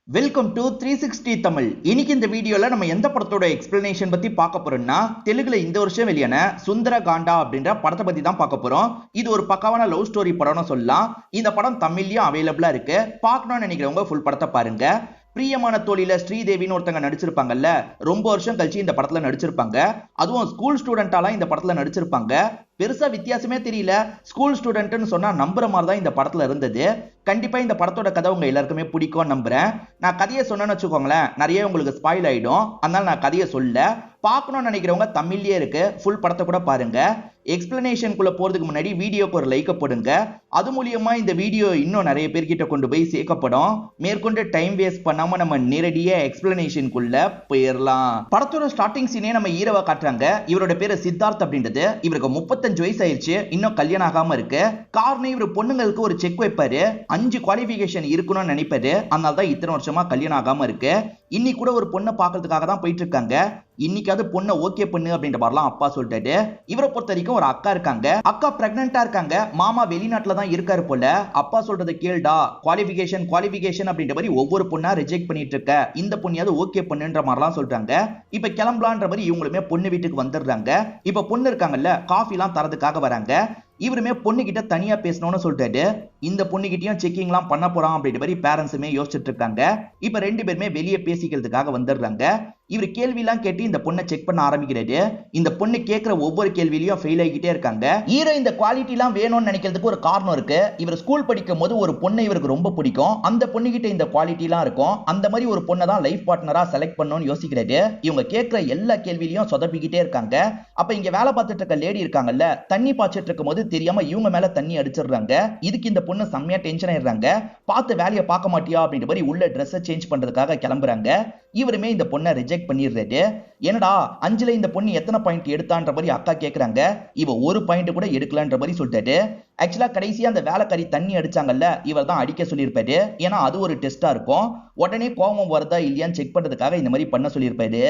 Welcome to 360 Tamil. இன்னைக்கு இந்த வீடியோல நம்ம எந்த படத்தோட எக்ஸ்பிளனேஷன் பத்தி பார்க்க போறோம்னா, தெலுங்குல இந்த வருஷம் வெளியான சுந்தர காண்டா அப்படின்ற படத்தை பத்தி தான் பார்க்க போறோம். இது ஒரு பக்காவான லவ் ஸ்டோரி படம்னு சொல்லலாம். இந்த படம் தமிழ்லயும் அவைலபிளா இருக்கு. பார்க்கணும்னு நினைக்கிறவங்க ஃபுல் படத்தை பாருங்க. பிரியமான தோழில ஸ்ரீதேவின்னு ஒருத்தங்க நடிச்சிருப்பாங்கல்ல, ரொம்ப வருஷம் கழிச்சு இந்த படத்துல நடிச்சிருப்பாங்க. அதுவும் ஸ்கூல் ஸ்டூடெண்டாலாம் இந்த படத்துல நடிச்சிருப்பாங்க. பெருசா வித்தியாசமே தெரியல. ஸ்கூல் ஸ்டூடெண்ட்னு சொன்னா நம்புற மாதிரி தான் இந்த படத்துல இருந்தது. கண்டிப்பா இந்த படத்தோட கதை உங்க எல்லாருக்குமே பிடிக்கும் நம்புறேன். நான் கதையை சொன்னேன்னு வச்சுக்கோங்களேன், நிறைய உங்களுக்கு ஸ்பாயில் ஆயிடும். அதனால நான் கதையை சொல்ல பார்க்கணும்னு நினைக்கிறவங்க தமிழ்லயே இருக்கு, ஃபுல் படத்தை கூட பாருங்க. எக்ஸ்பிளனேஷனுக்குள்ள போறதுக்கு முன்னாடி வீடியோக்கு ஒரு லைக் போடுங்க. அது மூலியமா இந்த வீடியோ இன்னும் நிறைய பேர்கிட்ட கொண்டு போய் சேர்க்கப்படும். மேற்கொண்டு டைம் வேஸ்ட் பண்ணாம நம்ம நேரடியா எக்ஸ்பிளனேஷனுக்குள்ள போயிடலாம். படத்தோட ஸ்டார்டிங் சீனே நம்ம ஹீரோவா காட்டுறாங்க. இவரோட பேரு சித்தார்த் அப்படின்றது. இவருக்கு 35 வயசு ஆயிடுச்சு, இன்னும் கல்யாணம் ஆகாம இருக்கு. காரணம் இவர் பொண்ணுங்களுக்கு ஒரு செக் வைப்பாரு, 5 குவாலிஃபிகேஷன் இருக்கணும்னு நினைப்பாரு. அதனால தான் இத்தனை வருஷமா கல்யாணம் ஆகாம இருக்கு. இன்னைக்கு கூட ஒரு பொண்ணை பாக்குறதுக்காக தான் போயிட்டு இருக்காங்க. இன்னைக்காவது பொண்ணை ஓகே பண்ணு அப்படின்ற மாதிரிலாம் அப்பா சொல்லிட்டாரு. இவரை பொறுத்த வரைக்கும் ஒரு அக்கா இருக்காங்க. அக்கா பிரெக்னெண்டா இருக்காங்க. மாமா வெளிநாட்டுல தான் இருக்காரு போல. அப்பா சொல்றதை கேளுடா, குவாலிஃபிகேஷன் அப்படின்ற மாதிரி ஒவ்வொரு பொண்ணா ரிஜெக்ட் பண்ணிட்டு இருக்க, இந்த பொண்ணையாவது ஓகே பண்ணுன்ற மாதிரிலாம் சொல்றாங்க. இப்ப கிளம்பலான்ற மாதிரி இவங்களுமே பொண்ணு வீட்டுக்கு வந்துடுறாங்க. இப்ப பொண்ணு இருக்காங்கல்ல, காஃபி எல்லாம் தரதுக்காக வராங்க. இவருமே பொண்ணு கிட்ட தனியா பேசணும்னு சொல்லிட்டாரு. இந்த பொண்ணு கிட்டயும் செக்கிங் எல்லாம் பண்ண போறான் அப்படின்ற மாதிரி பேரண்ட்ஸுமே யோசிச்சுட்டு இருக்காங்க. இப்ப ரெண்டு பேருமே வெளியே பேசிக்கிறதுக்காக வந்துடுறாங்க. இவர் கேள்வி எல்லாம் கேட்டு இந்த பொண்ணை செக் பண்ண ஆரம்பிக்கிறாரு. இந்த பொண்ணு கேட்கிற ஒவ்வொரு கேள்வியிலையும் ஃபெயில் ஆகிட்டே இருக்காங்க. ஹீரோ இந்த குவாலிட்டி எல்லாம் வேணும்னு நினைக்கிறதுக்கு ஒரு காரணம் இருக்கு. இவர் ஸ்கூல் படிக்கும் போது ஒரு பொண்ணை இவருக்கு ரொம்ப பிடிக்கும். அந்த பொண்ணு கிட்ட இந்த குவாலிட்டி எல்லாம் இருக்கும். அந்த மாதிரி ஒரு பொண்ணை தான் லைஃப் பார்ட்னரா செலக்ட் பண்ணணும்னு யோசிக்கிறாரு. இவங்க கேட்கிற எல்லா கேள்வியிலையும் சொதப்பிக்கிட்டே இருக்காங்க. அப்ப இங்க வேலை பார்த்துட்டு இருக்க லேடி இருக்காங்கல்ல, தண்ணி பாய்ச்சிட்டு இருக்கும் போது தெரியாம இவங்க மேல தண்ணி அடிச்சிடுறாங்க. இதுக்கு இந்த பொண்ணு செம்மையா டென்ஷன் ஆயிடுறாங்க. பார்த்து வேலையை பார்க்க மாட்டியா அப்படின்ற மாதிரி உள்ள ட்ரெஸ்ஸை சேஞ்ச் பண்றதுக்காக கிளம்புறாங்க. இவருமே இந்த பொண்ணை ரிஜெக்ட் பண்ணிடுறாரு. என்னடா 5ல இந்த பொண்ணு எத்தனை பாயிண்ட் எடுத்தான்ற மாதிரி அக்கா கேக்குறாங்க. இவ ஒரு பாயிண்ட் கூட எடுக்கலன்ற மாதிரி சொல்லிட்டாரு. ஆக்சுவலா கடைசியா அந்த வேலைக்காரி தண்ணி அடிச்சாங்கல்ல, இவர் தான் அடிக்க சொல்லியிருப்பாரு. ஏன்னா அது ஒரு டெஸ்டா இருக்கும். உடனே கோபம் வருதா இல்லையான்னு செக் பண்றதுக்காக இந்த மாதிரி பண்ண சொல்லியிருப்பாரு.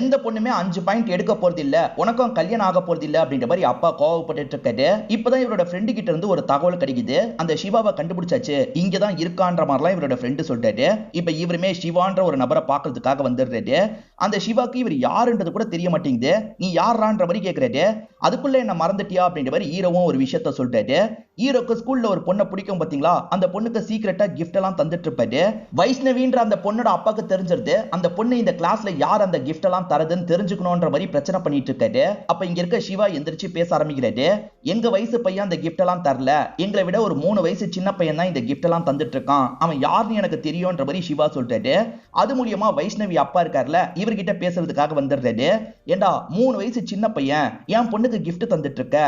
எந்த பொண்ணுமே 5 பாயிண்ட் எடுக்க போறது இல்ல, உனக்கும் கல்யாணம் ஆக போறது இல்ல அப்படின்ற மாதிரி அப்பா கோவப்பட்டு இருக்காரு. இப்பதான் இவரோட ஃப்ரெண்டு கிட்ட இருந்து ஒரு தகவல் கிடைக்குது. அந்த சிவாவை கண்டுபிடிச்சாச்சு, இங்கதான் இருக்கான்ற மாதிரிலாம் இவரோட ஃப்ரெண்டு சொல்றாரு. இப்ப இவருமே சிவான்ற ஒரு நபரை பாக்குறதுக்காக வந்துடுறாரு. அந்த சிவாக்கு இவர் யாருன்றது கூட தெரிய மாட்டேங்குது. நீ யாரான்ற மாதிரி கேட்கிறாரு. அதுக்குள்ள என்ன மறந்துட்டியா அப்படின்ற மாதிரி ஹீரோவும் ஒரு விஷயத்த சொல்றாரு. ஹீரோக்கு ஸ்கூல்ல ஒரு பொண்ணை பிடிக்கும் பாத்தீங்களா, அந்த பொண்ணுக்கு சீக்கிரட்டா கிஃப்ட் எல்லாம் தந்துட்டு இருப்பாரு. வைஷ்ணவின்ற அந்த பொண்ணோட அப்பாக்கு தெரிஞ்சிருது. அந்த பொண்ணு இந்த கிளாஸ்ல யார் அந்த கிஃப்ட் எல்லாம் தரதுன்னு தெரிஞ்சுக்கணும்ன்ற மாதிரி பிரச்சனை பண்ணிட்டு இருக்காரு. அப்ப இங்க இருக்க சிவா எந்திரிச்சு பேச ஆரம்பிக்கிறாரு. எங்க வயசு பையன் அந்த கிஃப்ட் எல்லாம் தரல, எங்களை விட ஒரு 3 வயசு சின்ன பையன் தான் இந்த கிஃப்ட் எல்லாம் தந்துட்டு இருக்கான். அவன் யாருன்னு எனக்கு தெரியும்ன்ற மாதிரி சிவா சொல்றாரு. அது மூலியமா வைஷ்ணவி அப்பா இருக்காருல, இவர்கிட்ட பேசுறதுக்காக வந்துடுறாரு. ஏண்டா 3 வயசு சின்ன பையன் என் பொண்ணுக்கு கிஃப்ட் தந்துட்டு இருக்க,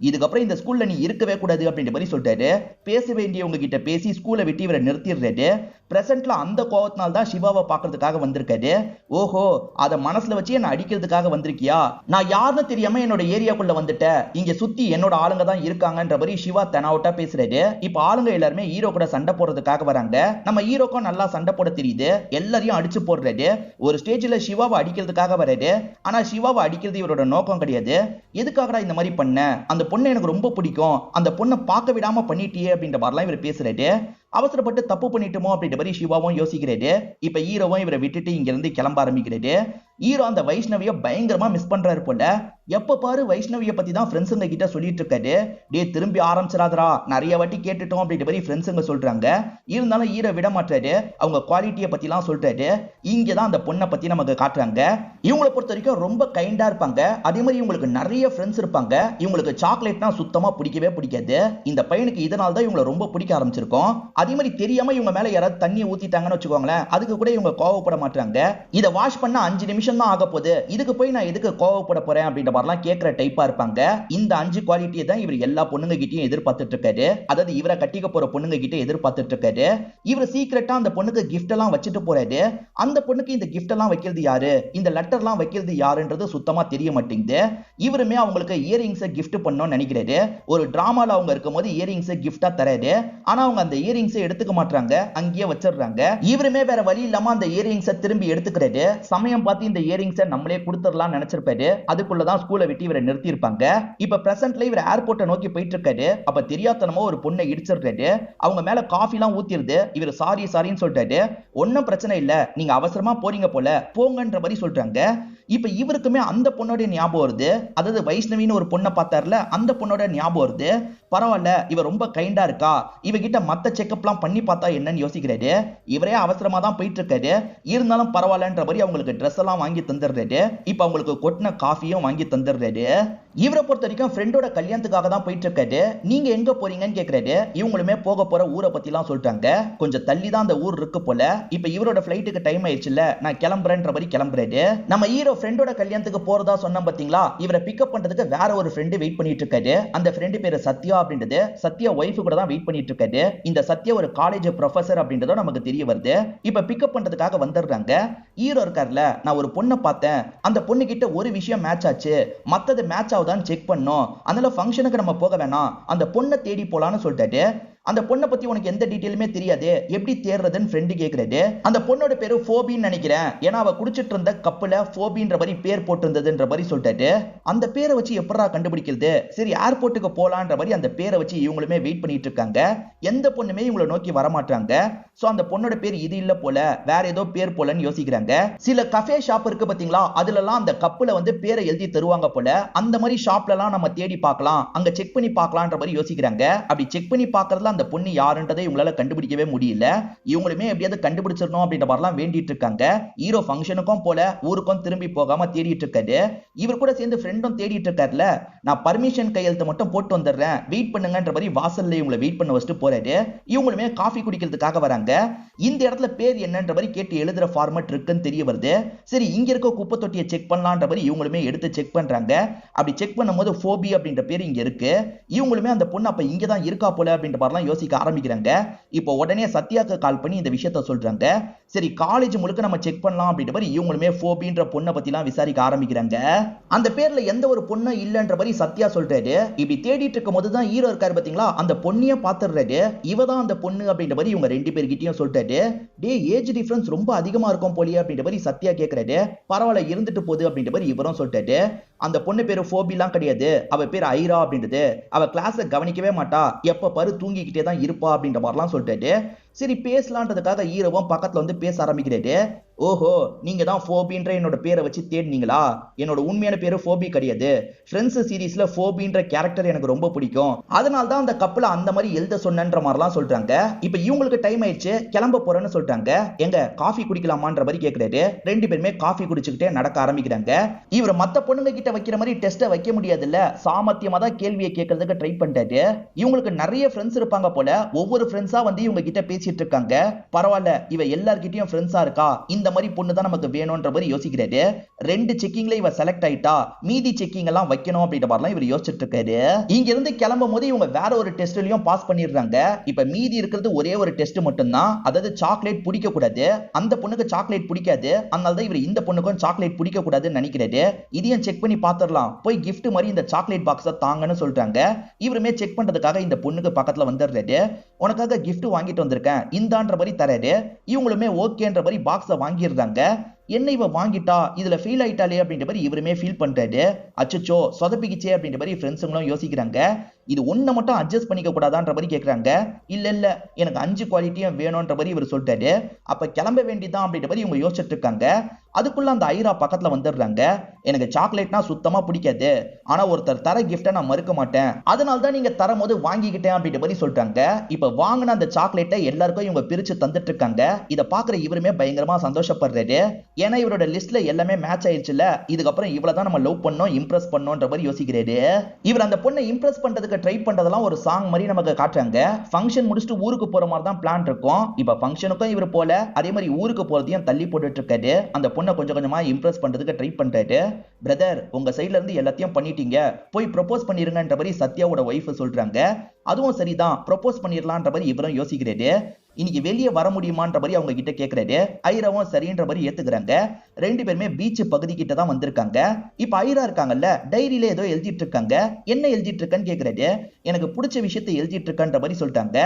இதுக்கப்புறம் இந்த ஸ்கூல்ல நீ இருக்கவே கூடாது அப்படின்ற மாதிரி சொல்றாரு. பேச வேண்டியவங்க கிட்ட பேசி ஸ்கூலை விட்டு இவரை நிறுத்திடுறாரு. பிரசன்ட்ல அந்த கோவத்தினால தான் சிவாவை பார்க்கறதுக்காக வந்திருக்காரு. ஓஹோ, அதை மனசுல வச்சு என்ன அடிக்கிறதுக்காக வந்திருக்கியா? நான் யாருன்னு தெரியாம என்னோட ஏரியாக்குள்ள வந்துட்டேன், இங்க சுத்தி என்னோட ஆளுங்க தான் இருக்காங்கன்ற மாதிரி சிவா தெனாவட்டா பேசுறாரு. இப்ப ஆளுங்க எல்லாருமே ஹீரோ கூட சண்டை போடுறதுக்காக வராங்க. நம்ம ஹீரோக்கும் நல்லா சண்டை போட தெரியுது. எல்லாரையும் அடிச்சு போடுறாரு. ஒரு ஸ்டேஜ்ல சிவாவை அடிக்கிறதுக்காக வராரு. ஆனா சிவாவை அடிக்கிறது இவரோட நோக்கம் கிடையாது. எதுக்காகடா இந்த மாதிரி பண்ண, அந்த பொண்ணு எனக்கு ரொம்ப பிடிக்கும், அந்த பொண்ணை பார்க்க விடாம பண்ணிட்டியே அப்படின்ற மாதிரிலாம் இவர் பேசுறாரு. அவசரப்பட்டு தப்பு பண்ணிட்டோமோ அப்படின்ற மாதிரி சிவாவும் யோசிக்கிறாரு. இப்ப ஹீரோவும் இவரை விட்டுட்டு இங்க இருந்து கிளம்ப ஆரம்பிக்கிறாரு. ஹீரோ அந்த வைஷ்ணவிய பயங்கரமா மிஸ் பண்றாரு போல. எப்ப பாரு வைஷ்ணவிய பத்தி தான் ஃப்ரெண்ட்ஸுங்க கிட்ட சொல்லிட்டு இருக்காரு. டே திரும்பி ஆரம்பிச்சிடாதரா, நிறைய வாட்டி கேட்டுட்டோம் அப்படின்ற மாதிரி ஃப்ரெண்ட்ஸுங்க சொல்றாங்க. இருந்தாலும் ஹீரோ விட மாட்டாரு. அவங்க குவாலிட்டியை பத்தி எல்லாம் சொல்றாரு. இங்கதான் அந்த பொண்ணை பத்தி நமக்கு காட்டுறாங்க. இவங்களை பொறுத்த வரைக்கும் ரொம்ப கைண்டா இருப்பாங்க. அதே மாதிரி இவங்களுக்கு நிறைய ஃப்ரெண்ட்ஸ் இருப்பாங்க. இவங்களுக்கு சாக்லேட்னா சுத்தமா பிடிக்கவே பிடிக்காது. இந்த பையனுக்கு இதனால தான் இவங்களை ரொம்ப பிடிக்க ஆரம்பிச்சிருக்கோம். அதே மாதிரி தெரியாம இவங்க மேல யாராவது தண்ணி ஊத்திட்டாங்கன்னு வச்சுக்கோங்களேன், அதுக்கு கூட இவங்க கோவப்பட மாட்டாங்க. இதை வாஷ் பண்ண 5 நிமிஷம் தான் ஆக போகுது, இதுக்கு போய் நான் எதுக்கு கோவப்பட போறேன் அப்படின்ற மாதிரிலாம் கேட்கிற டைப்பா இருப்பாங்க. இந்த 5 குவாலிட்டியை தான் இவர் எல்லா பொண்ணுங்க கிட்டையும் எதிர்பார்த்துட்டு இருக்காரு. அதாவது இவரை கட்டிக்க போற பொண்ணுங்க கிட்ட எதிர்பார்த்துட்டு இருக்காரு. இவர் சீக்கிரட்டா அந்த பொண்ணுக்கு கிஃப்ட் எல்லாம் வச்சுட்டு போறாரு. அந்த பொண்ணுக்கு இந்த கிஃப்ட் எல்லாம் வைக்கிறது யாரு, இந்த லெட்டர் எல்லாம் வைக்கிறது யாருன்றது சுத்தமா தெரிய மாட்டேங்குது. இவருமே அவங்களுக்கு இயரிங்ஸை கிஃப்ட் பண்ணணும்னு நினைக்கிறாரு. ஒரு டிராமால அவங்க இருக்கும் போது இயரிங்ஸை கிஃப்டா தராரு. ஆனா அவங்க அந்த இயரிங்ஸ் எடுத்துக்க மாட்டாங்க, அங்கேயே வச்சிடுறாங்க. இவருமே வேற வழி இல்லாம அந்த இயரிங்ஸை திரும்பி எடுத்துக்கிறாரு. சமயம் பார்த்து இந்த இந்த இயரிங்ஸை நம்மளே கொடுத்துடலாம் நினைச்சிருப்பாரு. அதுக்குள்ளதான் ஸ்கூலை விட்டு இவரை நிறுத்தி இருப்பாங்க. இப்ப பிரசன்ட்ல இவர் ஏர்போர்ட்டை நோக்கி போயிட்டு இருக்காரு. அப்ப தெரியாதனமா ஒரு பொண்ணை இடிச்சிருக்காரு. அவங்க மேல காஃபி எல்லாம் ஊத்திருது. இவர் சாரின்னு சொல்லிட்டாரு. ஒன்னும் பிரச்சனை இல்ல, நீங்க அவசரமா போறீங்க போல, போங்கன்ற மாதிரி சொல்றாங்க. இப்ப இவருக்குமே அந்த பொண்ணோட ஞாபகம் வருது. அதாவது வைஷ்ணவின்னு ஒரு பொண்ணை பார்த்தார்ல, அந்த பொண்ணோட ஞாபகம் வருது. பரவாயில்ல, இவ ரொம்ப கைண்டா இருக்கா, இவகிட்ட மத்த செக்அப்லாம் பண்ணி பார்த்தா என்னன்னு யோசிக்கிறாரு. இவரே அவசரமா தான் போயிட்டு இருக்காரு. இருந்தாலும் பரவாயில்லன்ற மாதிரி அவங்களுக்கு ட்ரெஸ் எல்லாம் வாங்கி தந்துடுறாரு. இப்ப அவங்களுக்கு கொட்டின காஃபியும் வாங்கி தந்துடுறாரு. இவரை பொறுத்த வரைக்கும் ஃப்ரெண்டோட கல்யாணத்துக்காக தான் போயிட்டு இருக்காரு. நீங்க எங்க போறீங்கன்னு கேக்குறாரு. இவங்களுமே போக போற ஊரை பத்தி எல்லாம் சொல்றாங்க. கொஞ்சம் தள்ளி தான் அந்த ஊர் இருக்கு போல. இப்ப இவரோட ஃபிளைட்டுக்கு டைம் ஆயிடுச்சுல, நான் கிளம்புறேன்ற மாதிரி கிளம்புறாரு. நம்ம ஹீரோ ஃப்ரெண்டோட கல்யாணத்துக்கு போறதா சொன்னா பாத்தீங்களா, இவரை பிக்கப் பண்றதுக்கு வேற ஒரு ஃப்ரெண்டு வெயிட் பண்ணிட்டு இருக்காரு. அந்த ஃப்ரெண்டு பேரு சத்யா அப்படின்றது. சத்யா ஒய்ஃப் கூட தான் வெயிட் பண்ணிட்டு இருக்காரு. இந்த சத்யா ஒரு காலேஜ் ப்ரொஃபசர் அப்படின்றதும் நமக்கு தெரிய வருது. இப்ப பிக்கப் பண்றதுக்காக வந்துடுறாங்க. ஹீரோ இருக்கார்ல, நான் ஒரு பொண்ணை பார்த்தேன், அந்த பொண்ணு கிட்ட ஒரு விஷயம் மேட்ச் ஆச்சு, மத்தது மேட்ச் ஆகுதான்னு செக் பண்ணோம், அதனால ஃபங்க்ஷனுக்கு நம்ம போக வேணாம், அந்த பொண்ணை தேடி போலான்னு சொல்லிட்டாரு. அந்த பொண்ணை பத்தி உனக்கு எந்த டீடைலுமே தெரியாது, எப்படி தேடுறதுன்னு ஃப்ரெண்டு கேக்குறாரு. அந்த பொண்ணோட பேரு ஃபோபின்னு நினைக்கிறேன், ஏன்னா அவ குடிச்சிட்டு இருந்த கப்புல ஃபோபின்ற மாதிரி பேர் போட்டிருந்ததுன்ற மாதிரி சொல்லிட்டாரு. அந்த பேரை வச்சு எப்படா கண்டுபிடிக்கிறது, சரி ஏர்போர்ட்டுக்கு போலான்ற மாதிரி அந்த பேரை வச்சு இவங்களுமே வெயிட் பண்ணிட்டு இருக்காங்க. எந்த பொண்ணுமே இவங்களை நோக்கி வரமாட்டாங்க. சோ அந்த பொண்ணோட பேர் இது இல்ல போல, வேற ஏதோ பேர் போலன்னு யோசிக்கிறாங்க. சில கஃபே ஷாப் இருக்கு பாத்தீங்களா, அதுலலாம் அந்த கப்புல வந்து பேரை எழுதி தருவாங்க போல. அந்த மாதிரி ஷாப்ல எல்லாம் நம்ம தேடி பார்க்கலாம், அங்க செக் பண்ணி பார்க்கலாம்ன்ற மாதிரி யோசிக்கிறாங்க. அப்படி செக் பண்ணி பார்க்கறதுல அந்த பொண்ணு யாருன்றதை இவங்களால கண்டுபிடிக்கவே முடியல. இவங்களுமே எப்படியாவது கண்டுபிடிச்சிடணும் அப்படின்ற மாதிரிலாம் வேண்டிட்டு இருக்காங்க. ஹீரோ ஃபங்க்ஷனுக்கும் போல, ஊருக்கும் திரும்பி போகாம தேடிட்டு இருக்காரு. இவர் கூட சேர்ந்து ஃப்ரெண்டும் தேடிட்டு இருக்காருல, நான் பர்மிஷன் கையெழுத்து மட்டும் போட்டு வந்துடுறேன், வெயிட் பண்ணுங்கன்ற மாதிரி வாசல்ல இவங்களை வெயிட் பண்ண வச்சுட்டு போறாரு. இவங்களுமே காஃபி குடிக்கிறதுக்காக வராங்க. இந்த இடத்துல பேர் என்னன்ற மாதிரி கேட்டு எழுதுற ஃபார்மட் இருக்குன்னு தெரிய வருது. சரி, இங்க இருக்க குப்பை தொட்டியை செக் பண்ணலான்ற மாதிரி இவங்களுமே எடுத்து செக் பண்றாங்க. அப்படி செக் பண்ணும்போது ஃபோபி அப்படின்ற பேர் இங்க இருக்கு. இவங்களுமே அந்த பொண்ணு அப்ப இங்க தான் இருக்கா போல அப்படின்ற மாதிரிலாம் யோசிக்க ஆரம்பிக்கிறாங்க. இப்போ உடனே சத்யாக்கு கால் பண்ணி இந்த விஷயத்த சொல்றாங்க. சரி, காலேஜ் முழுக்க நம்ம செக் பண்ணலாம் அப்படின்ற மாதிரி இவங்களுமே ஃபோபின்ற பொண்ணை பத்திலாம் விசாரிக்க ஆரம்பிக்கிறாங்க. அந்த பேர்ல எந்த ஒரு பொண்ணு இல்லன்ற மாதிரி சத்யா சொல்றாரு. இப்படி தேடிட்டு இருக்கும் போது தான் ஹீரோ இருக்காரு பாத்தீங்களா, அந்த பொண்ணையே பாத்துறாரு. இவதான் அந்த பொண்ணு அப்படின்ற மாதிரி இவங்க ரெண்டு பேர்கிட்டயும் சொல்லிட்டாரு. டே, ஏஜ் டிஃபரன்ஸ் ரொம்ப அதிகமா இருக்கும் போலியே அப்படின்ற மாதிரி சத்யா கேக்குறாரு. பரவாயில்ல, இருந்துட்டு போகுது அப்படின்ற மாதிரி இவரும் சொல்லிட்டாரு. அந்த பொண்ணு பேரு ஃபோபிலாம் கிடையாது, அவ பேர் ஐரா அப்படின்றது. அவ கிளாஸை கவனிக்கவே மாட்டா, எப்ப பாரு தூங்கிக்கிட்டே தான் இருப்பா அப்படின்ற மாதிரிலாம் சொல்லிட்டாரு. சரி, பேசலான்றதுக்காக ஹீரோவும் பக்கத்துல வந்து பேச ஆரம்பிக்கிறாரு. ஓஹோ, நீங்க தான் ஃபோபின்ற என்னோட பேரை வச்சு தேடினீங்களா? என்னோட உண்மையான பேரு ஃபோபி கிடையாது. ஃப்ரெண்ட்ஸ் சீரீஸ்ல ஃபோபின்ற கேரக்டர் எனக்கு ரொம்ப பிடிக்கும், அதனால தான் அந்த கப்பல அந்த மாதிரி எழுத சொன்னன்ற மாதிரிலாம் சொல்றாங்க. இப்ப இவங்களுக்கு டைம் ஆயிடுச்சு, கிளம்ப போறேன்னு சொல்றாங்க. எங்க காஃபி குடிக்கலாமான்ற மாதிரி கேக்குறாரு. ரெண்டு பேருமே காஃபி குடிச்சுக்கிட்டே நடக்க ஆரம்பிக்கிறாங்க. இவர் மத்த பொண்ணுங்க கிட்ட வைக்கிற மாதிரி டெஸ்ட்டை வைக்க முடியாதுல்ல, சாமர்த்தியமா தான் கேள்வியை கேட்கறதுக்கு ட்ரை பண்றாரு. இவங்களுக்கு நிறைய ஃப்ரெண்ட்ஸ் இருப்பாங்க போல, ஒவ்வொரு ஃப்ரெண்ட்ஸா வந்து இவங்க கிட்ட பேசிட்டு இருக்காங்க. பரவாயில்ல, இவ எல்லார்கிட்டயும் ஃப்ரெண்ட்ஸா இருக்கா, இந்த மாதிரி பொண்ணு தான் நமக்கு வேணும்ன்ற மாதிரி யோசிக்கிறாரு. ரெண்டு செக்கிங்ல இவ செலக்ட் ஆயிட்டா, மீதி செக்கிங் எல்லாம் வைக்கணும் அப்படின்ற மாதிரிலாம் இவர் யோசிச்சுட்டு இருக்காரு. இங்க இருந்து கிளம்பும் போது இவங்க வேற ஒரு டெஸ்ட்லயும் பாஸ் பண்ணிடுறாங்க. இப்ப மீதி இருக்கிறது ஒரே ஒரு டெஸ்ட் மட்டும்தான். அதாவது சாக்லேட் பிடிக்க கூடாது. அந்த பொண்ணுக்கு சாக்லேட் பிடிக்காது, அதனால தான் இவர் இந்த பொண்ணுக்கும் சாக்லேட் பிடிக்க கூடாதுன்னு நினைக்கிறாரு. இதையும் செக் பண்ணி பாத்துறலாம், போய் கிஃப்ட் மாதிரி இந்த சாக்லேட் பாக்ஸை தாங்கன்னு சொல்றாங்க. இவருமே செக் பண்றதுக்காக இந்த பொண்ணுக்கு பக்கத்துல வந்துடுறாரு. உனக்காக கிஃப்ட் வாங்கிட்டு வந்திருக்கேன், இந்தான்ற மாதிரி தராரு. இவங்களுமே ஓகேன்ற மாதிரி பாக்ஸை வாங்கிடுறாங்க. என்ன இவ வாங்கிட்டா, இதுல ஃபீல் ஆயிட்டாலே அப்படின்ற மாதிரி இவருமே ஃபீல் பண்றாரு. அச்சச்சோ, சொதப்பிக்கிச்சே அப்படின்ற மாதிரி ஃப்ரெண்ட்ஸுங்களும் யோசிக்கிறாங்க. இது ஒண்ணு மட்டும் அட்ஜஸ்ட் பண்ணிக்க கூடாதான்ற மாதிரி கேக்குறாங்க. இல்ல, எனக்கு 5 குவாலிட்டியும் வேணும்ன்ற மாதிரி இவர் சொல்லிட்டாரு. அப்ப கிளம்ப வேண்டியதான் அப்படின்ற மாதிரி இவங்க யோசிச்சுட்டு இருக்காங்க. அதுக்குள்ள அந்த ஐரா பக்கத்துல வந்துடுறாங்க. எனக்கு சாக்லேட்னா சுத்தமா பிடிக்காது, ஆனா ஒருத்தர் தர கிஃப்ட நான் மறுக்க மாட்டேன், அதனால தான் நீங்க தரும் போது வாங்கிக்கிட்டேன் அப்படின்ற மாதிரி சொல்றாங்க. இப்ப வாங்கின அந்த சாக்லேட்டை எல்லாருக்கும் இவங்க பிரிச்சு தந்துட்டு இருக்காங்க. இதை பாக்குற இவருமே பயங்கரமா சந்தோஷப்படுறாரு. ஏன்னா இவரோட லிஸ்ட்ல எல்லாமே மேட்ச் ஆயிடுச்சுல, இதுக்கப்புறம் இவ்வளவுதான் நம்ம லவ் பண்ணோம், இம்ப்ரெஸ் பண்ணோம்ன்ற மாதிரி யோசிக்கிறாரு. இவர் அந்த பொண்ணை இம்ப்ரெஸ் பண்றதுக்கு ட்ரை பண்றதெல்லாம் ஒரு சாங் மாதிரி நமக்கு காட்டுறாங்க. ஃபங்க்ஷன் முடிச்சுட்டு ஊருக்கு போற மாதிரி தான் பிளான் இருக்கும். இப்ப ஃபங்க்ஷனுக்கும் இவர் போல, அதே மாதிரி ஊருக்கு போறதையும் தள்ளி போட்டுட்டு இருக்காரு. அந்த பொண்ணை கொஞ்சம் கொஞ்சமா இம்ப்ரெஸ் பண்றதுக்கு ட்ரை பண்றாரு. பிரதர், உங்க சைட்ல இருந்து எல்லாத்தையும் பண்ணிட்டீங்க, போய் ப்ரொபோஸ் பண்ணிருங்கன்ற மாதிரி சத்யாவோட வைஃப் சொல்றாங்க. அதுவும் சரிதான், ப்ரொபோஸ் பண்ணிடலான்ற மாதிரி இவரும் யோசிக்கிறாரு. இன்னைக்கு வெளியே வர முடியுமான்ற மாதிரி அவங்க கிட்ட கேக்குறாரு. ஐராவும் சரின்ற மாதிரி ஏத்துக்கிறாங்க. ரெண்டு பேருமே பீச் பகுதி கிட்ட தான் வந்திருக்காங்க. இப்ப ஐரா இருக்காங்கல்ல, டைரியில ஏதோ எழுதிட்டு இருக்காங்க. என்ன எழுதிட்டு இருக்கன்னு கேக்குறாரு. எனக்கு பிடிச்ச விஷயத்தை எழுதிட்டு இருக்கன்ற மாதிரி சொல்லிட்டாங்க.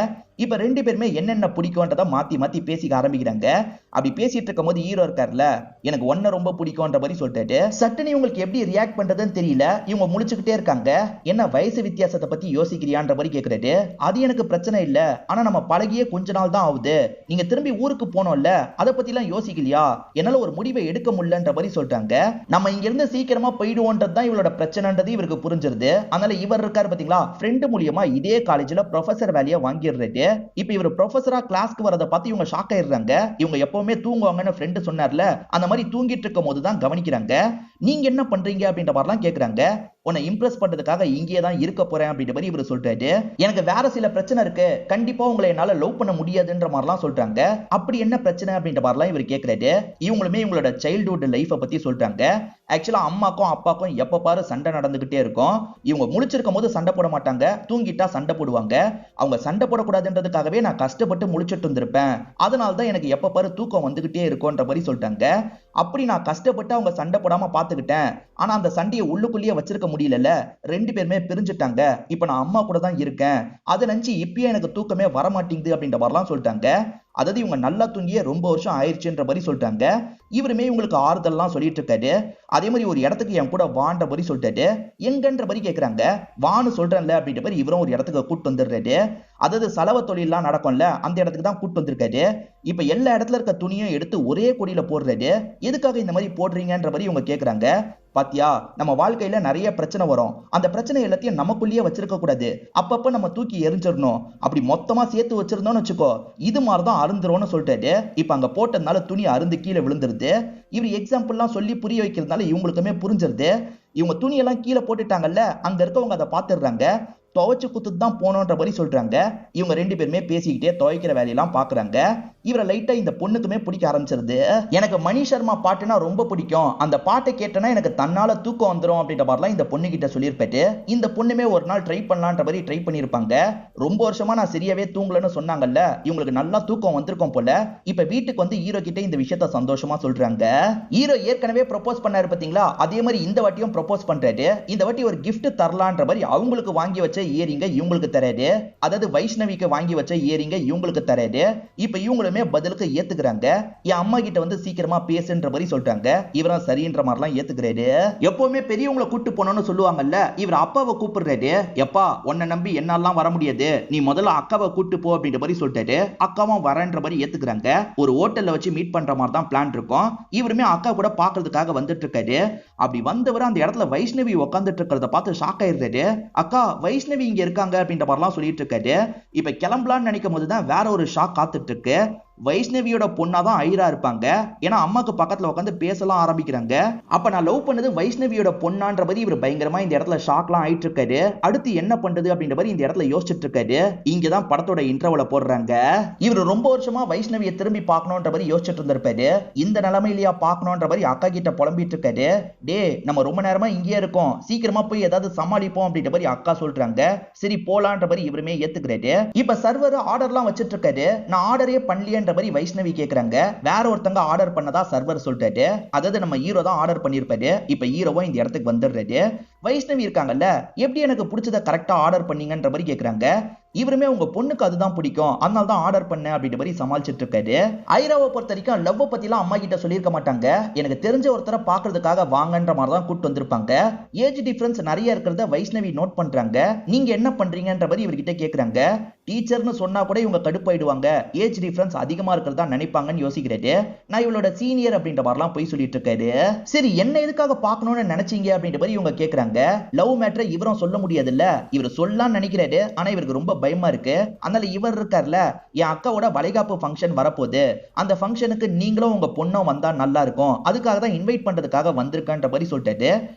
இப்ப ரெண்டு பேருமே என்னென்ன பிடிக்கும்ன்றத மாத்தி மாத்தி பேசிக்க ஆரம்பிக்கிறாங்க. அப்படி பேசிட்டு இருக்கும் போது ஹீரோ இருக்காருல்ல, எனக்கு ஒன்ன ரொம்ப பிடிக்கும்ன்ற மாதிரி சொல்லிட்டாரு. சட்டுன்னு உங்களுக்கு எப்படி ரியாக்ட் பண்றதுன்னு தெரியல. இவங்க முழிச்சுக்கிட்டே இருக்காங்க. என்ன வயசு வித்தியாசத்தை பத்தி யோசிக்கிறியான்ற மாதிரி கேக்குறாரு. அது எனக்கு பிரச்சனை இல்ல, ஆனா நம்ம பழகியே கொஞ்ச நாள் தான் ஆகுது, நீங்க திரும்பி ஊருக்கு போனோம்ல, அத பத்தி எல்லாம் யோசிக்கலையா, என்னால ஒரு முடிவை எடுக்க முடியலன்ற மாதிரி சொல்றாங்க. நம்ம இங்க இருந்து சீக்கிரமா போயிடுவோன்றது தான் இவளோட பிரச்சனைன்றது இவருக்கு புரிஞ்சிருது. அதனால இவர் இருக்காரு பாத்தீங்களா, ஃப்ரெண்ட் மூலியமா இதே காலேஜ்ல ப்ரொஃபசர் வேலையை வாங்கிடுறாரு. இப்ப இவர் ப்ரொஃபசரா கிளாஸ்க்கு வரத பார்த்து இவங்க ஷாக் ஆயிடுறாங்க. இவங்க எப்பவுமே தூங்குவாங்கன்னு ஃப்ரெண்ட் சொன்னார்ல, அந்த மாதிரி தூங்கிட்டு இருக்கும் போது தான் கவனிக்கிறாங்க. நீங்க என்ன பண்றீங்க அப்படின்ற மாதிரிலாம் கேக்குறாங்க. உன்னை இம்ப்ரெஸ் பண்றதுக்காக இங்கே தான் இருக்க போறேன் அப்படின்ற மாதிரி இவர் சொல்றாரு. எனக்கு வேற சில பிரச்சனை இருக்கு, கண்டிப்பா உங்களை என்னால லவ் பண்ண முடியாதுன்ற மாதிரிலாம் சொல்றாங்க. அப்படி என்ன பிரச்சனை அப்படின்ற மாதிரிலாம் இவர் கேக்குறாரு. இவங்களுமே இவங்களோட சைல்ட்ஹுட் லைஃபை பத்தி சொல்றாங்க. ஆக்சுவலா அம்மாக்கும் அப்பாக்கும் எப்ப பாரு சண்டை நடந்துகிட்டே இருக்கும். இவங்க முழிச்சிருக்கும் போது சண்டை போட மாட்டாங்க, தூங்கிட்டா சண்டை போடுவாங்க. அவங்க சண்டை போடக்கூடாதுன்றதுக்காகவே நான் கஷ்டப்பட்டு முழிச்சிட்டு இருந்திருப்பேன், அதனால தான் எனக்கு எப்ப பாரு தூக்கம் வந்துகிட்டே இருக்கும்ன்ற மாதிரி சொல்றாங்க. அப்படி நான் கஷ்டப்பட்டு அவங்க சண்டை போடாம பாத்துக்கிட்டேன், ஆனா அந்த சண்டையை உள்ளுக்குள்ளேயே வச்சிருக்க முடியல. ரெண்டு பேருமே பிரிஞ்சுட்டாங்க. இப்ப நான் அம்மா கூட தான் இருக்கேன், அதை நினைச்சு இப்பயே எனக்கு தூக்கமே வர மாட்டேங்குது அப்படின்ற மாதிரிலாம் சொல்லிட்டாங்க. அதாவது இவங்க நல்லா தூங்கியே ரொம்ப வருஷம் ஆயிடுச்சுன்ற மாதிரி சொல்லிட்டாங்க. இவருமே இவங்களுக்கு ஆறுதல்லாம் சொல்லிட்டு இருக்காரு. அதே மாதிரி ஒரு இடத்துக்கு என் கூட வான்ற மாதிரி சொல்லிட்டாரு. எங்கன்ற மாதிரி கேக்குறாங்க. வான்னு சொல்றேன்ல அப்படின்ற மாதிரி இவரும் ஒரு இடத்துக்கு கூட்டு வந்துடுறாரு. அதாவது சலவை தொழிலாம் நடக்கும்ல, அந்த இடத்துக்கு தான் கூட்டு வந்திருக்காரு. இப்ப எல்லா இடத்துல இருக்க துணியும் எடுத்து ஒரே கொடியில போடுறாரு. எதுக்காக இந்த மாதிரி போடுறீங்கன்ற மாதிரி இவங்க கேக்குறாங்க. பாத்தியா, நம்ம வாழ்க்கையில நிறைய பிரச்சனை வரும், அந்த பிரச்சனை எல்லாத்தையும் நமக்குள்ளேயே வச்சிருக்க கூடாது, அப்பப்ப நம்ம தூக்கி எரிஞ்சிடணும். அப்படி மொத்தமா சேர்த்து வச்சிருந்தோம்னு வச்சுக்கோ, இது மாதிரிதான் அருந்துரும்னு சொல்லிட்டாரு. இப்ப அங்க போட்டதுனால துணி அருந்து கீழே விழுந்துருது. இவர் எக்ஸாம்பிள்லாம் சொல்லி புரிய வைக்கிறதுனால இவங்களுக்குமே புரிஞ்சிருது. இவங்க துணியெல்லாம் கீழே போட்டுட்டாங்கல்ல, அங்க இருக்கவங்க அதை பாத்துடுறாங்க. துவைச்சு குத்துட்டு தான் போனோன்ற மாதிரி சொல்றாங்க. இவங்க ரெண்டு பேருமே பேசிக்கிட்டே துவைக்கிற வேலையெல்லாம் பாக்குறாங்க. இவரை லைட்டா இந்த பொண்ணுக்குமே பிடிக்க ஆரம்பிச்சிருது. எனக்கு மணி சர்மா பாட்டுனா ரொம்ப பிடிக்கும், அந்த பாட்டை கேட்டனா எனக்கு தன்னால தூக்கம் வந்துடும் அப்படின்ற மாதிரிலாம் இந்த பொண்ணு கிட்ட சொல்லியிருப்பேட்டு. இந்த பொண்ணுமே ஒரு நாள் ட்ரை பண்ணலான்ற மாதிரி ட்ரை பண்ணிருப்பாங்க. ரொம்ப வருஷமா நான் சரியாவே தூங்கலன்னு சொன்னாங்கல்ல, இவங்களுக்கு நல்லா தூக்கம் வந்திருக்கும் போல. இப்ப வீட்டுக்கு வந்து ஹீரோ கிட்ட இந்த விஷயத்த சந்தோஷமா சொல்றாங்க. ஹீரோ ஏற்கனவே ப்ரொபோஸ் பண்ணாரு பாத்தீங்களா, அதே மாதிரி இந்த வாட்டியும் ப்ரொபோஸ் பண்றாரு. இந்த வாட்டி ஒரு கிஃப்ட் தரலான்ற மாதிரி அவங்களுக்கு வாங்கி வச்ச இயரிங்க இவங்களுக்கு தராரு. அதாவது வைஷ்ணவிக்கு வாங்கி வச்ச இயரிங்க இவங்களுக்கு தராரு. இப்ப இவங்களுமே பதிலுக்கு ஏத்துக்கிறாங்க. என் அம்மா கிட்ட வந்து சீக்கிரமா பேசுன்ற மாதிரி சொல்றாங்க. இவரும் சரின்ற மாதிரிலாம் ஏத்துக்கிறாரு. எப்பவுமே பெரியவங்களை கூட்டு போனோம்னு சொல்லுவாங்கல்ல, இவர் அப்பாவை கூப்பிடுறாரு. எப்பா, உன்னை நம்பி என்னாலாம் வர முடியாது, நீ முதல்ல அக்காவை கூட்டு போ அப்படின்ற மாதிரி சொல்லிட்டாரு. அக்காவும் வரன்ற மாதிரி ஏத்துக்கிறாங்க. ஒரு ஹோட்டல்ல வச்சு மீட் பண்ற மாதிரி தான் பிளான் இருக்கும். இவருமே அக்கா கூட பாக்குறதுக்காக வந்துட்டு இருக்காரு. அப்படி வந்தவர் அந்த இடத்துல வைஷ்ணவி உட்காந்துட்டு இருக்கிறத பார்த்து ஷாக் ஆயிடுறாரு. அக்கா, வைஷ்ணவி இங்க இருக்காங்க அப்படின்ற மாதிரிலாம் சொல்லிட்டு இருக்காரு. இப்ப கிளம்பலான்னு நினைக்கும் போதுதான் வேற ஒரு ஷாக் காத்துட்டு இருக்கு. வைஷ்ணவியோட பொண்ணாதான் ஐரா இருப்பாங்க. ஏன்னா அம்மாக்கு பக்கத்துல உட்காந்து பேசலாம் ஆரம்பிக்கிறாங்க. அப்ப நான் லவ் பண்ணது வைஷ்ணவியோட பொண்ணான்ற மாதிரி இவர் பயங்கரமா இந்த இடத்துல ஷாக்லாம் ஆயிட்டு இருக்காரு. அடுத்து என்ன பண்றது அப்படின்ற மாதிரி இந்த இடத்துல யோசிச்சுட்டு இருக்காரு. இங்கதான் படத்தோட இன்ட்ரோவல போடுறாங்க. இவர் ரொம்ப வருஷமா வைஷ்ணவியை திரும்பி பார்க்கணும்ன்ற மாதிரி யோசிச்சுட்டு இருந்திருப்பாரு. இந்த நிலைமையிலேயா பார்க்கணும்ன்ற மாதிரி அக்கா கிட்ட புலம்பிட்டு இருக்காரு. டே, நம்ம ரொம்ப நேரமா இங்கே இருக்கோம், சீக்கிரமா போய் ஏதாவது சமாளிப்போம் அப்படின்ற மாதிரி அக்கா சொல்றாங்க. சரி போலான்ற மாதிரி இவருமே ஏத்துக்கிறாரு. இப்ப சர்வர் ஆர்டர்லாம் வச்சிட்டு இருக்காரு. நான் ஆர்டரே பண்ணலையே மாதிரி வைஷ்ணவி கேக்குறாங்க. வேற ஒருத்தங்க ஆர்டர் பண்ணதா சர்வர் சொல்லிட்டாரு. அதாவது நம்ம ஹீரோ தான் ஆர்டர் பண்ணிருப்பாரு. இப்ப ஹீரோவும் இந்த இடத்துக்கு வந்துடுறாரு. வைஷ்ணவி இருக்காங்கல்ல, எப்படி எனக்கு பிடிச்சத கரெக்டா ஆர்டர் பண்ணீங்கன்ற மாதிரி கேக்குறாங்க. இவருமே உங்க பொண்ணுக்கு அதுதான் பிடிக்கும், அதனால தான் ஆர்டர் பண்ண அப்படின்ற மாதிரி சமாளிச்சிட்டு இருக்காரு. ஐராவை பொறுத்த வரைக்கும் லவ் பத்திலாம் அம்மா கிட்ட சொல்லியிருக்க மாட்டாங்க. எனக்கு தெரிஞ்ச ஒருத்தரை பாக்குறதுக்காக வாங்கன்ற மாதிரி தான் கூட்டு வந்திருப்பாங்க. ஏஜ் டிஃபரன்ஸ் நிறைய இருக்கிறத வைஷ்ணவி நோட் பண்றாங்க. நீங்க என்ன பண்றீங்கன்ற மாதிரி இவர்கிட்ட கேக்குறாங்க. டீச்சர்னு சொன்னா கூட இவங்க கடுப்பாயிடுவாங்க, ஏஜ் டிஃபரன்ஸ் அதிகமா இருக்கிறதா நினைப்பாங்கன்னு யோசிக்கிறாரு. நான் இவளோட சீனியர் அப்படின்ற மாதிரிலாம் போய் சொல்லிட்டு இருக்காரு. சரி, என்ன எதுக்காக பார்க்கணும்னு நினைச்சீங்க அப்படின்ற மாதிரி இவங்க கேக்குறாங்க. லவ் மேட்டரை இவரும் சொல்ல முடியாதுல்ல, இவர் சொல்லலாம்னு நினைக்கிறாரு. ஆனா இவருக்கு ரொம்ப பயமா இருக்கு. அதனால இவர் இருக்கார்ல, என் அக்காவோட வளைகாப்பு ஃபங்க்ஷன் வரப்போகுது, அந்த ஃபங்க்ஷனுக்கு நீங்களும் உங்க பொண்ணும் வந்தா நல்லா இருக்கும், அதுக்காக தான் இன்வைட் பண்றதுக்காக வந்திருக்கன்ற மாதிரி சொல்லிட்டாரு.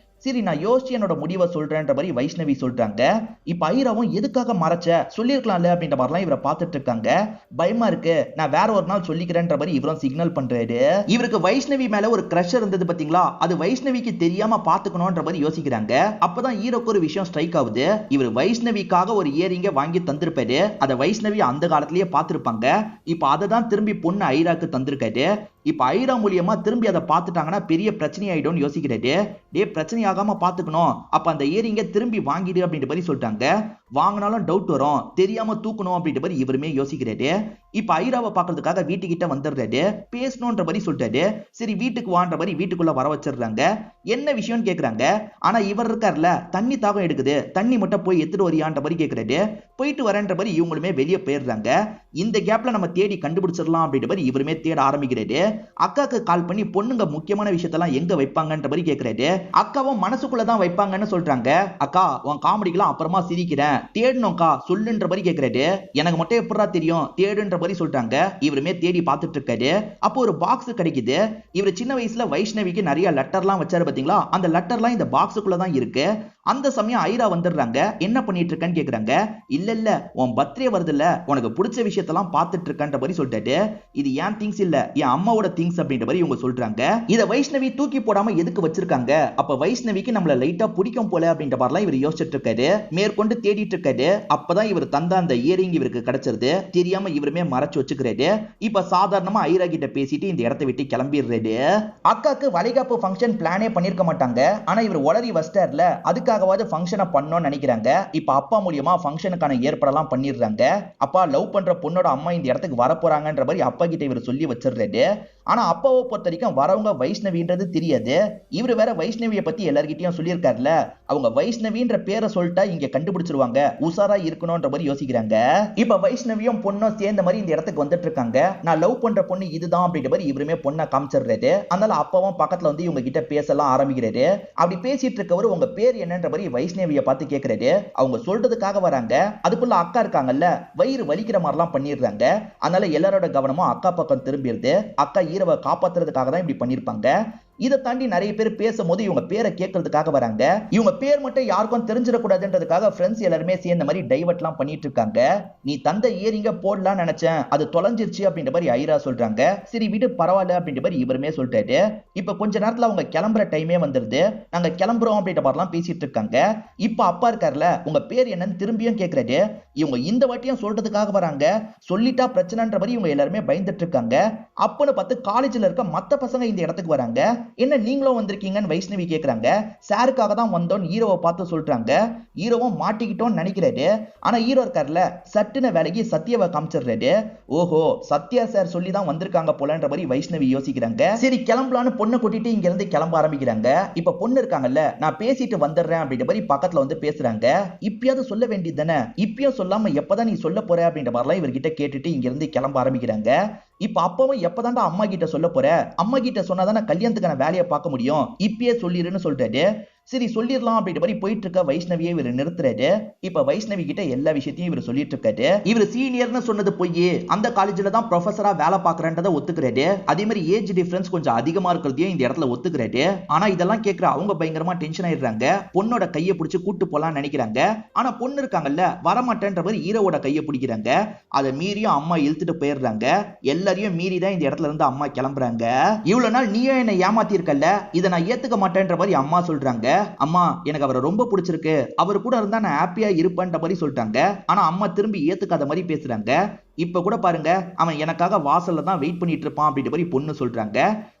சரி நான் யோசிச்சு என்னோட முடிவை சொல்றேன்ற மாதிரி வைஷ்ணவி சொல்றாங்க. இப்ப ஐராவும் எதுக்காக மறைச்ச சொல்லிருக்கலாம்ல அப்படின்ற மாதிரிலாம் இவரை பார்த்துட்டு இருக்காங்க. பயமா இருக்கு, நான் வேற ஒரு நாள் சொல்லிக்கிறேன்ற மாதிரி இவரும் சிக்னல் பண்றாரு. இவருக்கு வைஷ்ணவி மேல ஒரு கிரஷ் இருந்தது பாத்தீங்களா, அது வைஷ்ணவிக்கு தெரியாம பாத்துக்கணும்ன்ற மாதிரி யோசிக்கிறாங்க. அப்பதான் ஹீரோக்கு ஒரு விஷயம் ஸ்ட்ரைக் ஆகுது. இவர் வைஷ்ணவிக்காக ஒரு இயரிங்க வாங்கி தந்திருப்பாரு, அதை வைஷ்ணவி அந்த காலத்திலேயே பார்த்திருப்பாங்க. இப்ப அதை தான் திரும்பி பொண்ணு ஐராக்கு தந்திருக்காரு. இப்ப ஐரா மூலியமா திரும்பி அதை பார்த்துட்டாங்கன்னா பெரிய பிரச்சனை ஆயிடும் யோசிக்கிறாரு. பிரச்சனை ஆகாம பாத்துக்கணும், அப்ப அந்த இயரிங்க திரும்பி வாங்கிடு அப்படின்ற மாதிரி சொல்லிட்டாங்க. வாங்கினாலும் டவுட் வரும், தெரியாம தூக்கணும் அப்படின்ற மாதிரி இவருமே யோசிக்கிறாரு. இப்ப ஐராவை பாக்குறதுக்காக வீட்டுக்கிட்ட வந்துடுறாரு. பேசணும்ன்ற மாதிரி சொல்லிட்டாரு. சரி வீட்டுக்கு வான்ற மாதிரி வீட்டுக்குள்ள வர வச்சிடுறாங்க. என்ன விஷயம்னு கேக்குறாங்க. ஆனா இவர் இருக்காருல, தண்ணி தாகம் எடுக்குது, தண்ணி மட்டும் போய் எடுத்துட்டு வரியான்ற மாதிரி கேக்குறாரு. போயிட்டு வரேன்ற மாதிரி இவங்களுமே வெளியே போயிடுறாங்க. இந்த கேப்ல நம்ம தேடி கண்டுபிடிச்சிடலாம் அப்படின்ற மாதிரி இவருமே தேட ஆரம்பிக்கிறாரு. அக்காக்கு கால் பண்ணி பொண்ணுங்க முக்கியமான விஷயத்தெல்லாம் எங்க வைப்பாங்கன்ற மாதிரி கேக்குறாரு. அக்காவும் மனசுக்குள்ளதான் வைப்பாங்கன்னு சொல்றாங்க. அக்கா உன் காமெடிக்கெல்லாம் அப்புறமா சிரிக்கிறேன், தேடணும்க்கா சொல்லுன்ற மாதிரி கேக்குறாரு. எனக்கு மட்டும் எப்படா தெரியும், தேடுன்ற மாதிரி சொல்றாங்க. இவருமே தேடி பார்த்துட்டு இருக்காரு. அப்போ ஒரு பாக்ஸ் கிடைக்குது. இவர் சின்ன வயசுல வைஷ்ணவிக்கு நிறைய லெட்டர்லாம் வச்சாரு பாத்தீங்களா, அந்த லெட்டர்லாம் இந்த பாக்ஸுக்குள்ளதான் இருக்கு. அந்த சமயம் ஐரா வந்துடுறாங்க. என்ன பண்ணிட்டு இருக்கேன்னு கேக்குறாங்க. இல்ல இல்ல உன் பர்த்டே வருது இல்ல, உனக்கு பிடிச்ச விஷயத்தெல்லாம் பார்த்துட்டு இருக்கன்ற மாதிரி சொல்லிட்டாரு. இது ஏன் திங்ஸ் இல்ல, என் அம்மாவோட திங்ஸ் அப்படின்ற மாதிரி இவங்க சொல்றாங்க. இத வைஷ்ணவி தூக்கி போடாம எதுக்கு வச்சிருக்காங்க, அப்ப வைஷ்ணவிக்கு நம்மள லைட்டா பிடிக்கும் போல அப்படின்ற மாதிரிலாம் இவர் யோசிச்சுட்டு இருக்காரு. மேற்கொண்டு தேடிட்டு இருக்காரு. அப்பதான் இவர் தந்த அந்த இயரிங் இவருக்கு கிடைச்சிருது. தெரியாம இவருமே மறைச்சு வச்சுக்கிறாரு. இப்ப சாதாரணமா ஐரா கிட்ட பேசிட்டு இந்த இடத்தை விட்டு கிளம்பிடுறாரு. அக்காக்கு வளைகாப்பு ஃபங்க்ஷன் பிளானே பண்ணிருக்க மாட்டாங்க. ஆனா இவர் உளறி வஸ்டர்ல அதுக்காகவாது ஃபங்க்ஷனை பண்ணணும்னு நினைக்கிறாங்க. இப்ப அப்பா மூலியமா ஃபங்க்ஷனுக்கான ஏற்பாடெல்லாம் பண்ணிடுறாங்க. அப்பா லவ் பண்ற பொண்ணோட அம்மா இந்த இடத்துக்கு வர போறாங்கன்ற மாதிரி அப்பா கிட்ட இவர் சொல்லி வச்சிடுறாரு. ஆனா அப்பாவை பொறுத்த வரைக்கும் வரவங்க வைஷ்ணவின்றது தெரியாது. இவர் வேற வைஷ்ணவியை பத்தி எல்லார்கிட்டயும் சொல்லியிருக்காருல, அவங்க வைஷ்ணவின்ற பேரை சொல்லிட்டா இங்க கண்டுபிடிச்சிருவாங்க, உசாரா இருக்கணும்ன்ற மாதிரி யோசிக்கிறாங்க. இப்ப வைஷ்ணவியும் பொண்ணும் சேர்ந்த மாதிரி இந்த இடத்துக்கு வந்துட்டு இருக்காங்க. நான் லவ் பண்ற பொண்ணு இதுதான் அப்படின்ற மாதிரி இவருமே பொண்ணை காமிச்சிடுறாரு. அதனால அப்பாவும் பக்கத்துல வந்து இவங்க கிட்ட பேசலாம் ஆரம்பிக்கிறாரு. அப்படி பேசிட்டு இருக்கவர் உங்க பேர் என்னன்ற மாதிரி வைஷ்ணவியை பார்த்து கேட்கிறாரு. அவங்க சொல்றதுக்காக வராங்க. அதுக்குள்ள அக்கா இருக்காங்கல்ல, வயிறு வலிக்கிற மாதிரிலாம் பண்ணிடுறாங்க. அதனால எல்லாரோட கவனமும் அக்கா பக்கம் திரும்பிடுது. அக்கா ஈரவை காப்பாத்துறதுக்காக தான் இப்படி பண்ணிருப்பாங்க. இதை தாண்டி நிறைய பேர் பேசும்போது இவங்க பேரை கேட்கறதுக்காக வராங்க. இவங்க பேர் மட்டும் யாருக்கும் தெரிஞ்சிடக்கூடாதுன்றதுக்காக ஃப்ரெண்ட்ஸ் எல்லாருமே சேர்ந்த மாதிரி டைவர்ட்லாம் பண்ணிட்டு இருக்காங்க. நீ தந்த இயரிங்க போடலாம்னு நினைச்சேன், அது தொலைஞ்சிருச்சு அப்படின்ற மாதிரி ஐரா சொல்றாங்க. சரி விடு பரவாயில்ல அப்படின்ற மாதிரி இவருமே சொல்லிட்டாரு. இப்ப கொஞ்ச நேரத்துல அவங்க கிளம்புற டைமே வந்துருது. நாங்க கிளம்புறோம் அப்படின்ற மாதிரிலாம் பேசிட்டு இருக்காங்க. இப்ப அப்பா இருக்காருல, உங்க பேர் என்னன்னு திரும்பியும் கேட்கறாரு. இவங்க இந்த வாட்டியும் சொல்றதுக்காக வராங்க. சொல்லிட்டா பிரச்சனைன்ற மாதிரி இவங்க எல்லாருமே பயந்துட்டு இருக்காங்க. அப்பன்னு பார்த்து காலேஜ்ல இருக்க மத்த பசங்க இந்த இடத்துக்கு வராங்க. என்ன நீங்களும் வந்திருக்கீங்கன்னு வைஷ்ணவி கேக்குறாங்க. சாருக்காக தான் வந்தோம் ஹீரோவை பார்த்து சொல்றாங்க. ஹீரோவும் மாட்டிக்கிட்டோம்னு நினைக்கிறாரு. ஆனா ஹீரோ இருக்காருல, சட்டுன வேலைக்கு சத்யாவை காமிச்சிடுறாரு. ஓஹோ சத்யா சார் சொல்லி தான் வந்திருக்காங்க போலன்ற மாதிரி வைஷ்ணவி யோசிக்கிறாங்க. சரி கிளம்பலான்னு பொண்ணை கூட்டிட்டு இங்க இருந்து கிளம்ப ஆரம்பிக்கிறாங்க. இப்ப பொண்ணு இருக்காங்கல்ல, நான் பேசிட்டு வந்துடுறேன் அப்படின்ற மாதிரி பக்கத்துல வந்து பேசுறாங்க. இப்பயாவது சொல்ல வேண்டியது தானே, இப்பயும் சொல்லாம எப்பதான் நீ சொல்ல போற அப்படின்ற மாதிரிலாம் இவர்கிட்ட கேட்டுட்டு இங்க இருந்து கிளம்ப ஆரம்பிக்கிறாங்க. இப்ப அப்பவும் எப்பதான்டா அம்மா கிட்ட சொல்ல போற, அம்மா கிட்ட சொன்னாதானே கல்யாணத்துக்கான வேலையை பார்க்க முடியும், இப்பயே சொல்லிருன்னு சொல்றாரு. சரி சொல்லிடலாம் அப்படின்ற மாதிரி போயிட்டு இருக்க வைஷ்ணவியை இவர் நிறுத்துறாரு. இப்ப வைஷ்ணவி கிட்ட எல்லா விஷயத்தையும் இவர் சொல்லிட்டு இருக்காரு. இவர் சீனியர்னு சொன்னது போய் அந்த காலேஜ்ல தான் ப்ரொஃபஸரா வேலை பார்க்கறன்றதை ஒத்துக்கிறாரு. அதே மாதிரி ஏஜ் டிஃபரன்ஸ் கொஞ்சம் அதிகமா இருக்கிறதையும் இந்த இடத்துல ஒத்துக்கிறாரு. ஆனா இதெல்லாம் கேட்கிற அவங்க பயங்கரமா டென்ஷன் ஆயிடுறாங்க. பொண்ணோட கையை பிடிச்சு கூட்டு போலாம்னு நினைக்கிறாங்க. ஆனா பொண்ணு இருக்காங்கல்ல, வரமாட்டேன்ற மாதிரி ஹீரோவோட கையை பிடிக்கிறாங்க. அதை மீறியும் அம்மா இழுத்துட்டு போயிடுறாங்க. எல்லாரையும் மீறி தான் இந்த இடத்துல இருந்து அம்மா கிளம்புறாங்க. இவ்வளவு நாள் நீயும் என்ன ஏமாத்தி இருக்கல்ல, இதை நான் ஏத்துக்க மாட்டேன்ற மாதிரி அம்மா சொல்றாங்க. அம்மா எனக்கு அவரை ரொம்ப பிடிச்சிருக்கு, அவர் கூட இருந்தா நான் ஹாப்பியா இருப்பேன்ற மாதிரி சொல்லிட்டாங்க. ஆனா அம்மா திரும்பி ஏத்துக்காத மாதிரி பேசுறாங்க. இப்ப கூட பாருங்க, அவன் எனக்காக வாசல்ல தான் வெயிட் பண்ணிட்டு இருப்பான் அப்படின்ற மாதிரி பொண்ணு சொல்றாங்க.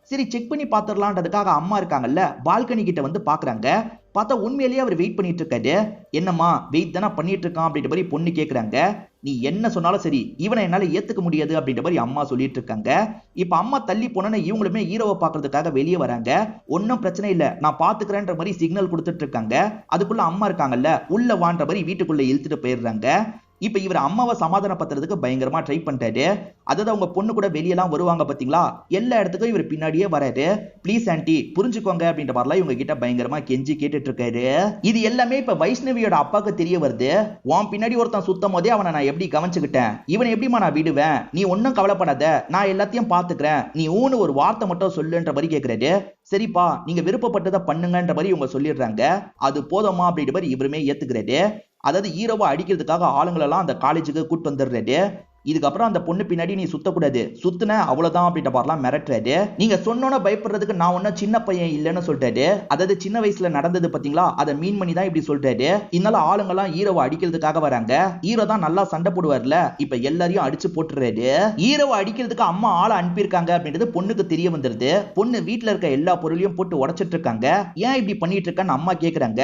சரி செக் பண்ணி பாத்துடலான்றதுக்காக அம்மா இருக்காங்கல்ல, பால்கனி கிட்ட வந்து பாக்குறாங்க. பார்த்தா உண்மையிலேயே அவர் வெயிட் பண்ணிட்டு இருக்காரு. என்னம்மா வெயிட் தானே பண்ணிட்டு இருக்கான் அப்படின்ற மாதிரி பொண்ணு கேக்குறாங்க. நீ என்ன சொன்னாலும் சரி, இவனை என்னால ஏத்துக்க முடியாது அப்படின்ற மாதிரி அம்மா சொல்லிட்டு இருக்காங்க. இப்ப அம்மா தள்ளி போனோன்னு இவங்களுமே ஹீரோவை பாக்குறதுக்காக வெளியே வராங்க. ஒன்னும் பிரச்சனை இல்ல, நான் பாத்துக்கிறேன்ற மாதிரி சிக்னல் கொடுத்துட்டு இருக்காங்க. அதுக்குள்ள அம்மா இருக்காங்கல்ல, உள்ள வான்ற மாதிரி வீட்டுக்குள்ள இழுத்துட்டு போயிடுறாங்க. இப்ப இவர் அம்மாவை சமாதானப்படுத்துறதுக்கு பயங்கரமா ட்ரை பண்றாரு. அதாவது அவங்க பொண்ணு கூட வெளியெல்லாம் வருவாங்க பாத்தீங்களா, எல்லா இடத்துக்கும் இவர் பின்னாடியே வராரு. ப்ளீஸ் ஆன்ட்டி புரிஞ்சுக்கோங்க அப்படின்ற மாதிரிலாம் இவங்க கிட்ட பயங்கரமா கெஞ்சி கேட்டுட்டு இருக்காரு. இது எல்லாமே இப்ப வைஷ்ணவியோட அப்பாவுக்கு தெரிய வருது. உன் பின்னாடி ஒருத்தன் சுத்தம் போதே அவனை நான் எப்படி கவனிச்சுக்கிட்டேன், இவனை எப்படிமா நான் விடுவேன், நீ ஒன்னும் கவலைப்படாத, நான் எல்லாத்தையும் பாத்துக்கிறேன், நீ ஊன்னு ஒரு வார்த்தை மட்டும் சொல்லுன்ற மாதிரி கேட்கிறாரு. சரிப்பா நீங்க விருப்பப்பட்டதை பண்ணுங்கன்ற மாதிரி இவங்க சொல்லிடுறாங்க. அது போதுமா அப்படின்ற மாதிரி இவருமே ஏத்துக்கிறாரு. அதாவது ஹீரோவை அடிக்கிறதுக்காக ஆளுங்களெல்லாம் அந்த காலேஜுக்கு கூட்டு வந்துடுறாரு. இதுக்கப்புறம் அந்த பொண்ணு பின்னாடி நீ சுத்தக்கூடாது, சுத்தின அவ்வளவுதான் அப்படின்ற மாதிரிலாம் மிரட்டுறாரு. நீங்க சொன்னோன்னு பயப்படுறதுக்கு நான் ஒன்னும் சின்ன பையன் இல்லைன்னு சொல்லிட்டாரு. அதாவது சின்ன வயசுல நடந்தது பாத்தீங்களா, அதை மீன் பண்ணி தான் இப்படி சொல்றாரு. இதனால ஆளுங்கெல்லாம் ஹீரோவை அடிக்கிறதுக்காக வராங்க. ஹீரோ தான் நல்லா சண்டை போடுவார்ல, இப்ப எல்லாரையும் அடிச்சு போட்டுறாரு. ஹீரோவை அடிக்கிறதுக்கு அம்மா ஆளை அனுப்பியிருக்காங்க அப்படின்றது பொண்ணுக்கு தெரிய வந்துருது. பொண்ணு வீட்டுல இருக்க எல்லா பொருளையும் போட்டு உடைச்சிட்டு இருக்காங்க. ஏன் இப்படி பண்ணிட்டு இருக்கான்னு அம்மா கேக்குறாங்க.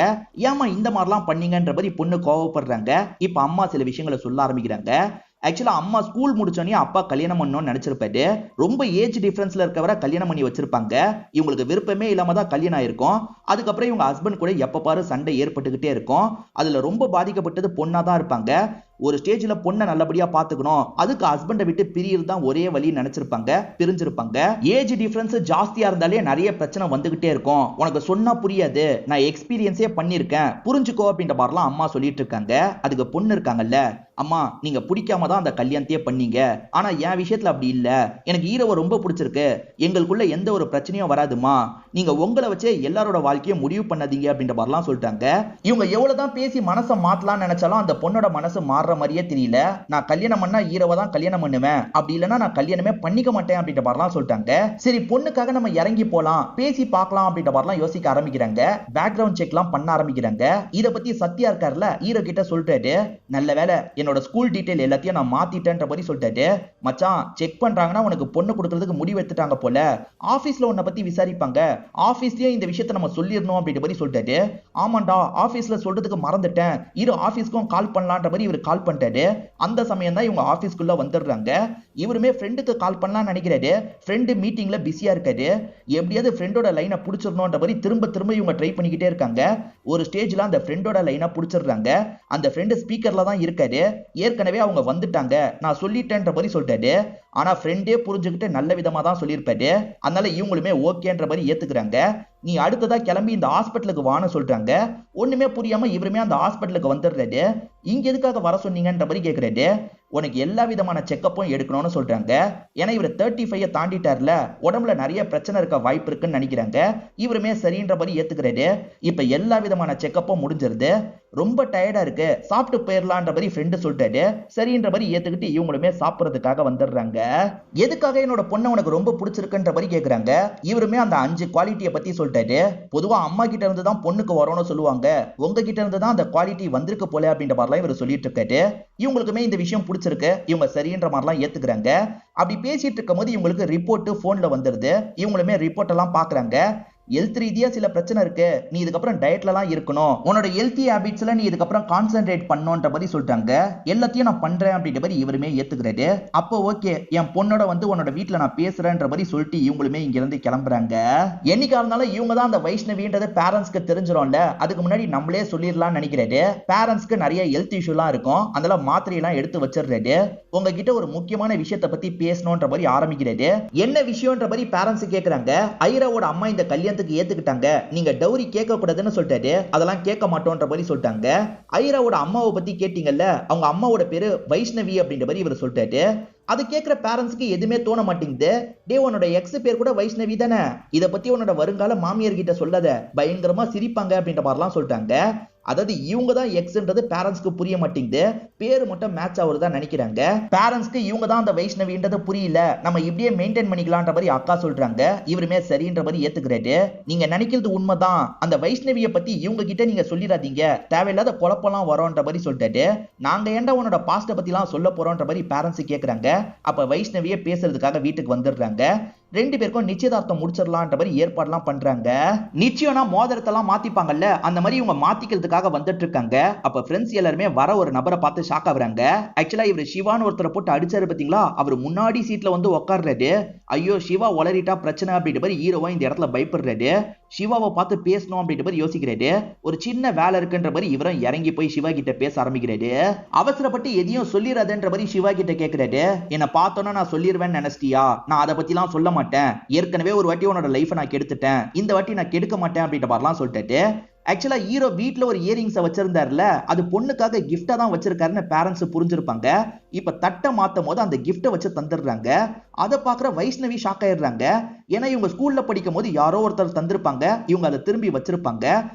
ஏமா இந்த மாதிரிலாம் பண்ணீங்கன்ற மாதிரி பொண்ணு கோவப்படுறாங்க. இப்ப அம்மா சில விஷயங்களை சொல்ல ஆரம்பிக்கிறாங்க. ஆக்சுவலா அம்மா ஸ்கூல் முடிச்சோடனே அப்பா கல்யாணம் பண்ணணும்னு நினைச்சிருப்பாரு. ரொம்ப ஏஜ் டிஃபரன்ஸ்ல இருக்கவரை கல்யாணம் பண்ணி வச்சிருப்பாங்க. இவங்களுக்கு விருப்பமே இல்லாம தான் கல்யாணம் ஆயிருக்கும். அதுக்கப்புறம் இவங்க ஹஸ்பண்ட் கூட எப்ப பாரு சண்டை ஏற்பட்டுக்கிட்டே இருக்கும். அதுல ரொம்ப பாதிக்கப்பட்டது பொண்ணா தான் இருப்பாங்க. ஒரு ஸ்டேஜ்ல பொண்ணை நல்லபடியா பாத்துக்கணும், அதுக்கு ஹஸ்பண்டை விட்டு பிரியறது தான் ஒரே வழி நினைச்சிருப்பாங்க, பிரிஞ்சிருப்பாங்க. ஏஜ் டிஃபரன்ஸ் ஜாஸ்தியா இருந்தாலே நிறைய பிரச்சனை வந்துகிட்டே இருக்கும். உனக்கு சொன்னா புரியாது, நான் எக்ஸ்பீரியன்ஸே பண்ணிருக்கேன், புரிஞ்சுக்கோ அப்படின்ற மாதிரிலாம் அம்மா சொல்லிட்டு இருக்காங்க. அதுக்கு பொண்ணு இருக்காங்கல்ல, அம்மா நீங்க பிடிக்காம தான் அந்த கல்யாணத்தையே பண்ணீங்க, ஆனா என் விஷயத்துல அப்படி இல்ல, எனக்கு ஹீரோவை ரொம்ப பிடிச்சிருக்கு, எங்களுக்குள்ள எந்த ஒரு பிரச்சனையும் வராதுமா, நீங்க உங்களை வச்சே எல்லாரோட வாழ்க்கையை முடிவு பண்ணாதீங்க அப்படின்ற மாதிரிலாம் சொல்லிட்டாங்க. இவங்க எவ்வளவுதான் பேசி மனசை மாத்தலாம்னு நினைச்சாலும் அந்த பொண்ணோட மனசு மாற மாதிரியே தெரியல. நான் கல்யாணம் பண்ணா ஹீரோவை தான் கல்யாணம் பண்ணுவேன், அப்படி இல்லைன்னா நான் கல்யாணமே பண்ணிக்க மாட்டேன் அப்படின்ற மாதிரிலாம் சொல்லிட்டாங்க. சரி பொண்ணுக்காக நம்ம இறங்கி போலாம், பேசி பார்க்கலாம் அப்படின்ற மாதிரிலாம் யோசிக்க ஆரம்பிக்கிறாங்க. பேக்ரவுண்ட் செக்லாம் பண்ண ஆரம்பிக்கிறாங்க. இத பத்தி சத்யா இருக்காருல, ஹீரோ கிட்ட சொல்லிட்டாரு, நல்ல வேலை என்னோட ஸ்கூல் டீடைல் எல்லாத்தையும் நான் மாத்திட்டேன்ற மாதிரி சொல்லிட்டாரு. மச்சான் செக் பண்றாங்கன்னா உனக்கு பொண்ணு கொடுக்கறதுக்கு முடிவு எடுத்துட்டாங்க போல, ஆபீஸ்ல உன்னை பத்தி விசாரிப்பாங்க, ஆபீஸ்லயே இந்த விஷயத்தை நம்ம சொல்லிடணும் அப்படின்ற மாதிரி சொல்லிட்டாரு. ஆமாண்டா ஆபீஸ்ல சொல்றதுக்கு மறந்துட்டேன், ஹீரோ ஆபீஸ்க்கும் கால் பண்ணலான்ற மாதிரி இவர் கால் பண்ணிட்டாரு. அந்த சமயம் தான் இவங்க ஆபீஸ்க்குள்ள வந்துடுறாங்க. இவருமே ஃப்ரெண்டுக்கு கால் பண்ணலாம்னு நினைக்கிறாரு. ஃப்ரெண்டு மீட்டிங்ல பிஸியா இருக்காரு. எப்படியாவது ஃப்ரெண்டோட லைனை புடிச்சிடணும்ன்ற மாதிரி திரும்ப திரும்ப இவங்க ட்ரை பண்ணிக்கிட்டே இருக்காங்க. ஒரு ஸ்டேஜ்ல அந்த ஃப்ரெண்டோட லைனை புடிச்சிடுறாங்க. அந்த ஃப்ரெண்டு ஸ்பீக்கர்ல தான் இருக்காரு. ஏற்கனவே அவங்க வந்துட்டாங்க, நான் சொல்லிட்டேன்ற மாதிரி சொல்லிட்டாரு. ஆனா ஃப்ரெண்டே புரிஞ்சுக்கிட்டு நல்ல விதமா தான் சொல்லியிருப்பாரு. அதனால இவங்களுமே ஓகேன்ற மாதிரி ஏத்துக்கிறாங்க. நீ அடுத்ததா கிளம்பி இந்த ஹாஸ்பிட்டலுக்கு வான்னு சொல்றாங்க. ஒண்ணுமே புரியாம இவருமே அந்த ஹாஸ்பிட்டலுக்கு வந்துடுறாரு. இங்க எதுக்காக வர சொன்னீங்கன்ற மாதிரி கேக்குறாரு. உனக்கு எல்லா விதமான செக்கப்பும் எடுக்கணும்னு சொல்றாங்க. ஏன்னா இவர் 35 தாண்டிட்டார்ல, உடம்புல நிறைய பிரச்சனை இருக்க வாய்ப்பு இருக்குன்னு நினைக்கிறாங்க. இவருமே சரின்ற மாதிரி ஏத்துக்கிறாரு. இப்ப எல்லா விதமான செக்கப்பும் முடிஞ்சிருது. ரொம்ப டயர்டா இருக்கு, சாப்பிட்டு போயிடலான்ற மாதிரி ஃப்ரெண்டு சொல்லிட்டாரு. சரின்ற மாதிரி ஏத்துக்கிட்டு இவங்களுமே சாப்பிடுறதுக்காக வந்துடுறாங்க. எதுக்காக என்னோட பொண்ணை உனக்கு ரொம்ப பிடிச்சிருக்குன்ற மாதிரி கேக்குறாங்க. இவருமே அந்த 5 குவாலிட்டியை பத்தி சொல்லிட்டாரு. பொதுவா அம்மா கிட்ட இருந்து தான் பொண்ணுக்கு வரும்னு சொல்லுவாங்க, உங்ககிட்ட இருந்து தான் அந்த குவாலிட்டி வந்திருக்கு போல அப்படின்ற மாதிரிலாம் இவர் சொல்லிட்டு இருக்காரு. இவங்களுக்குமே இந்த விஷயம் பிடிச்சிருக்கு. இவங்க சரின்ற மாதிரிலாம் ஏத்துக்கிறாங்க. அப்படி பேசிட்டு இருக்கும் போது இவங்களுக்கு ரிப்போர்ட் போன்ல வந்துருது. இவங்களுமே ரிப்போர்ட் எல்லாம் பாக்குறாங்க. ஹெல்த் ரீதியா சில பிரச்சனை இருக்கு, நீ இதுக்கப்புறம் டயட்லலாம் இருக்கணும், உன்னோட ஹெல்த்தி ஹேபிட்ஸ்ல நீ இதுக்கப்புறம் கான்சென்ட்ரேட் பண்ணணும்ன்ற மாதிரி சொல்லிட்டாங்க. எல்லாத்தையும் நான் பண்றேன் அப்படின்ற மாதிரி இவருமே ஏத்துக்கிறாரு. அப்போ ஓகே என் பொண்ணோட வந்து உன்னோட வீட்டுல நான் பேசுறேன்ற மாதிரி சொல்லிட்டு இவங்களுமே இங்க இருந்து கிளம்புறாங்க. என்னைக்கா இருந்தாலும் இவங்க தான் அந்த வைஷ்ணவின்றது பேரண்ட்ஸ்க்கு தெரிஞ்சிடும்ல, அதுக்கு முன்னாடி நம்மளே சொல்லிடலாம்னு நினைக்கிறாரு. பேரண்ட்ஸ்க்கு நிறைய ஹெல்த் இஷ்யூலாம் இருக்கும், அதனால மாத்திரையெல்லாம் எடுத்து வச்சிடுறாரு. உங்ககிட்ட ஒரு முக்கியமான விஷயத்தை பத்தி பேசணும்ன்ற மாதிரி ஆரம்பிக்கிறாரு. என்ன விஷயம்ன்ற மாதிரி பேரண்ட்ஸ் கேக்குறாங்க. ஐராவோட அம்மா இந்த கல்யாணத்துக்கு ஏத்துக்கிட்டாங்க, நீங்க டவுரி கேட்க கூடாதுன்னு சொல்லிட்டாரு, அதெல்லாம் கேட்க மாட்டோம்ன்ற மாதிரி சொல்லிட்டாங்க. ஐராவோட அம்மாவை பத்தி கேட்டீங்கல்ல, அவங்க அம்மாவோட பேரு வைஷ்ணவி அப்படின்ற மாதிரி இவர் சொல்லிட்டாரு. அது கேட்கிற பேரண்ட்ஸ்க்கு எதுவுமே தோண மாட்டேங்குது. டே உன்னோட எக்ஸ் பேர் கூட வைஷ்ணவி தானே, இதை பத்தி உன்னோட வருங்கால மாமியார் கிட்ட சொல்லாத, பயங்கரமா சிரிப்பாங்க அப்படின்ற மாதிரிலாம் சொல்லிட்டாங்க. அதாவது இவங்க தான் எக்ஸ்ன்றது பேரண்ட்ஸ்க்கு புரிய மாட்டேங்குது, பேரு மட்டும் மேட்ச் ஆகுறதா நினைக்கிறாங்க. பேரண்ட்ஸ்க்கு இவங்க தான் அந்த வைஷ்ணவின்றது புரியல, நம்ம இப்படியே மெயின்டைன் பண்ணிக்கலாம்ன்ற மாதிரி அக்கா சொல்றாங்க. இவருமே சரின்ற மாதிரி ஏத்துக்கிறாரு. நீங்க நினைக்கிறது உண்மைதான், அந்த வைஷ்ணவியை பத்தி இவங்க கிட்ட நீங்க சொல்லிடாதீங்க, தேவையில்லாத குழப்பம்லாம் வரும்ன்ற மாதிரி சொல்லிட்டாரு. நாங்க ஏன்டா உன்னோட பாஸ்ட பத்தி எல்லாம் சொல்ல போறோம்ன்ற மாதிரி பேரண்ட்ஸ் கேக்குறாங்க. அப்ப வைஷ்ணவியை பேசுறதுக்காக வீட்டுக்கு வந்துடுறாங்க. ரெண்டு பேருக்கும் நிச்சயதார்த்தம் முடிச்சிடலாம்ன்ற மாதிரி ஏற்பாடுலாம் பண்றாங்க. நிச்சயம்னா மோதிரத்தெல்லாம் மாத்திப்பாங்கல்ல, அந்த மாதிரி இவங்க மாத்திக்கிறதுக்காக வந்துட்டு இருக்காங்க. அப்ப ஃப்ரெண்ட்ஸ் எல்லாருமே வர ஒரு நபரை பார்த்து ஷாக் ஆகுறாங்க. ஆக்சுவலா இவர் சிவான்னு ஒருத்தரை போட்டு அடிச்சாரு பாத்தீங்களா, அவர் முன்னாடி சீட்ல வந்து உட்கார்றாரு. ஐயோ சிவா உளறிட்டா பிரச்சனை அப்படின்ற மாதிரி ஹீரோவா இந்த இடத்துல பயப்படுறாரு. சிவாவை பார்த்து பேசணும் அப்படின்ற மாதிரி யோசிக்கிறாரு. ஒரு சின்ன வேலை இருக்குன்ற மாதிரி இவரும் இறங்கி போய் சிவா கிட்ட பேச ஆரம்பிக்கிறாரு. அவசரப்பட்டு எதையும் சொல்லிடாதன்ற மாதிரி சிவா கிட்ட கேக்குறாரு. என்ன பார்த்தோன்னா நான் சொல்லிடுவேன்னு நினைச்சிட்டியா? நான் அதை பத்திலாம் சொல்ல மாட்டேன். ஏற்கனவே ஒரு வாட்டி உன்னோட லைஃபை நான் கெடுத்துட்டேன். இந்த வாட்டி நான் கெடுக்க மாட்டேன் அப்படின்ற மாதிரிலாம் சொல்லிட்டு ஆக்சுவலா ஹீரோ வீட்ல ஒரு இயரிங்ஸை வச்சிருந்தாருல, அது பொண்ணுக்காக கிஃப்டா தான் வச்சிருக்காருன்னு பேரண்ட்ஸ் புரிஞ்சிருப்பாங்க. இப்ப தட்டை மாத்தும் போது அந்த கிஃப்டை வச்சு தந்துடுறாங்க. அதை பாக்குற வைஷ்ணவி ஷாக் ஆயிடுறாங்க. ஏன்னா இவங்க ஸ்கூல்ல படிக்கும் போது யாரோ ஒருத்தர் தந்திருப்பாங்க, இவங்க அதை திரும்பி வச்சிருப்பாங்க.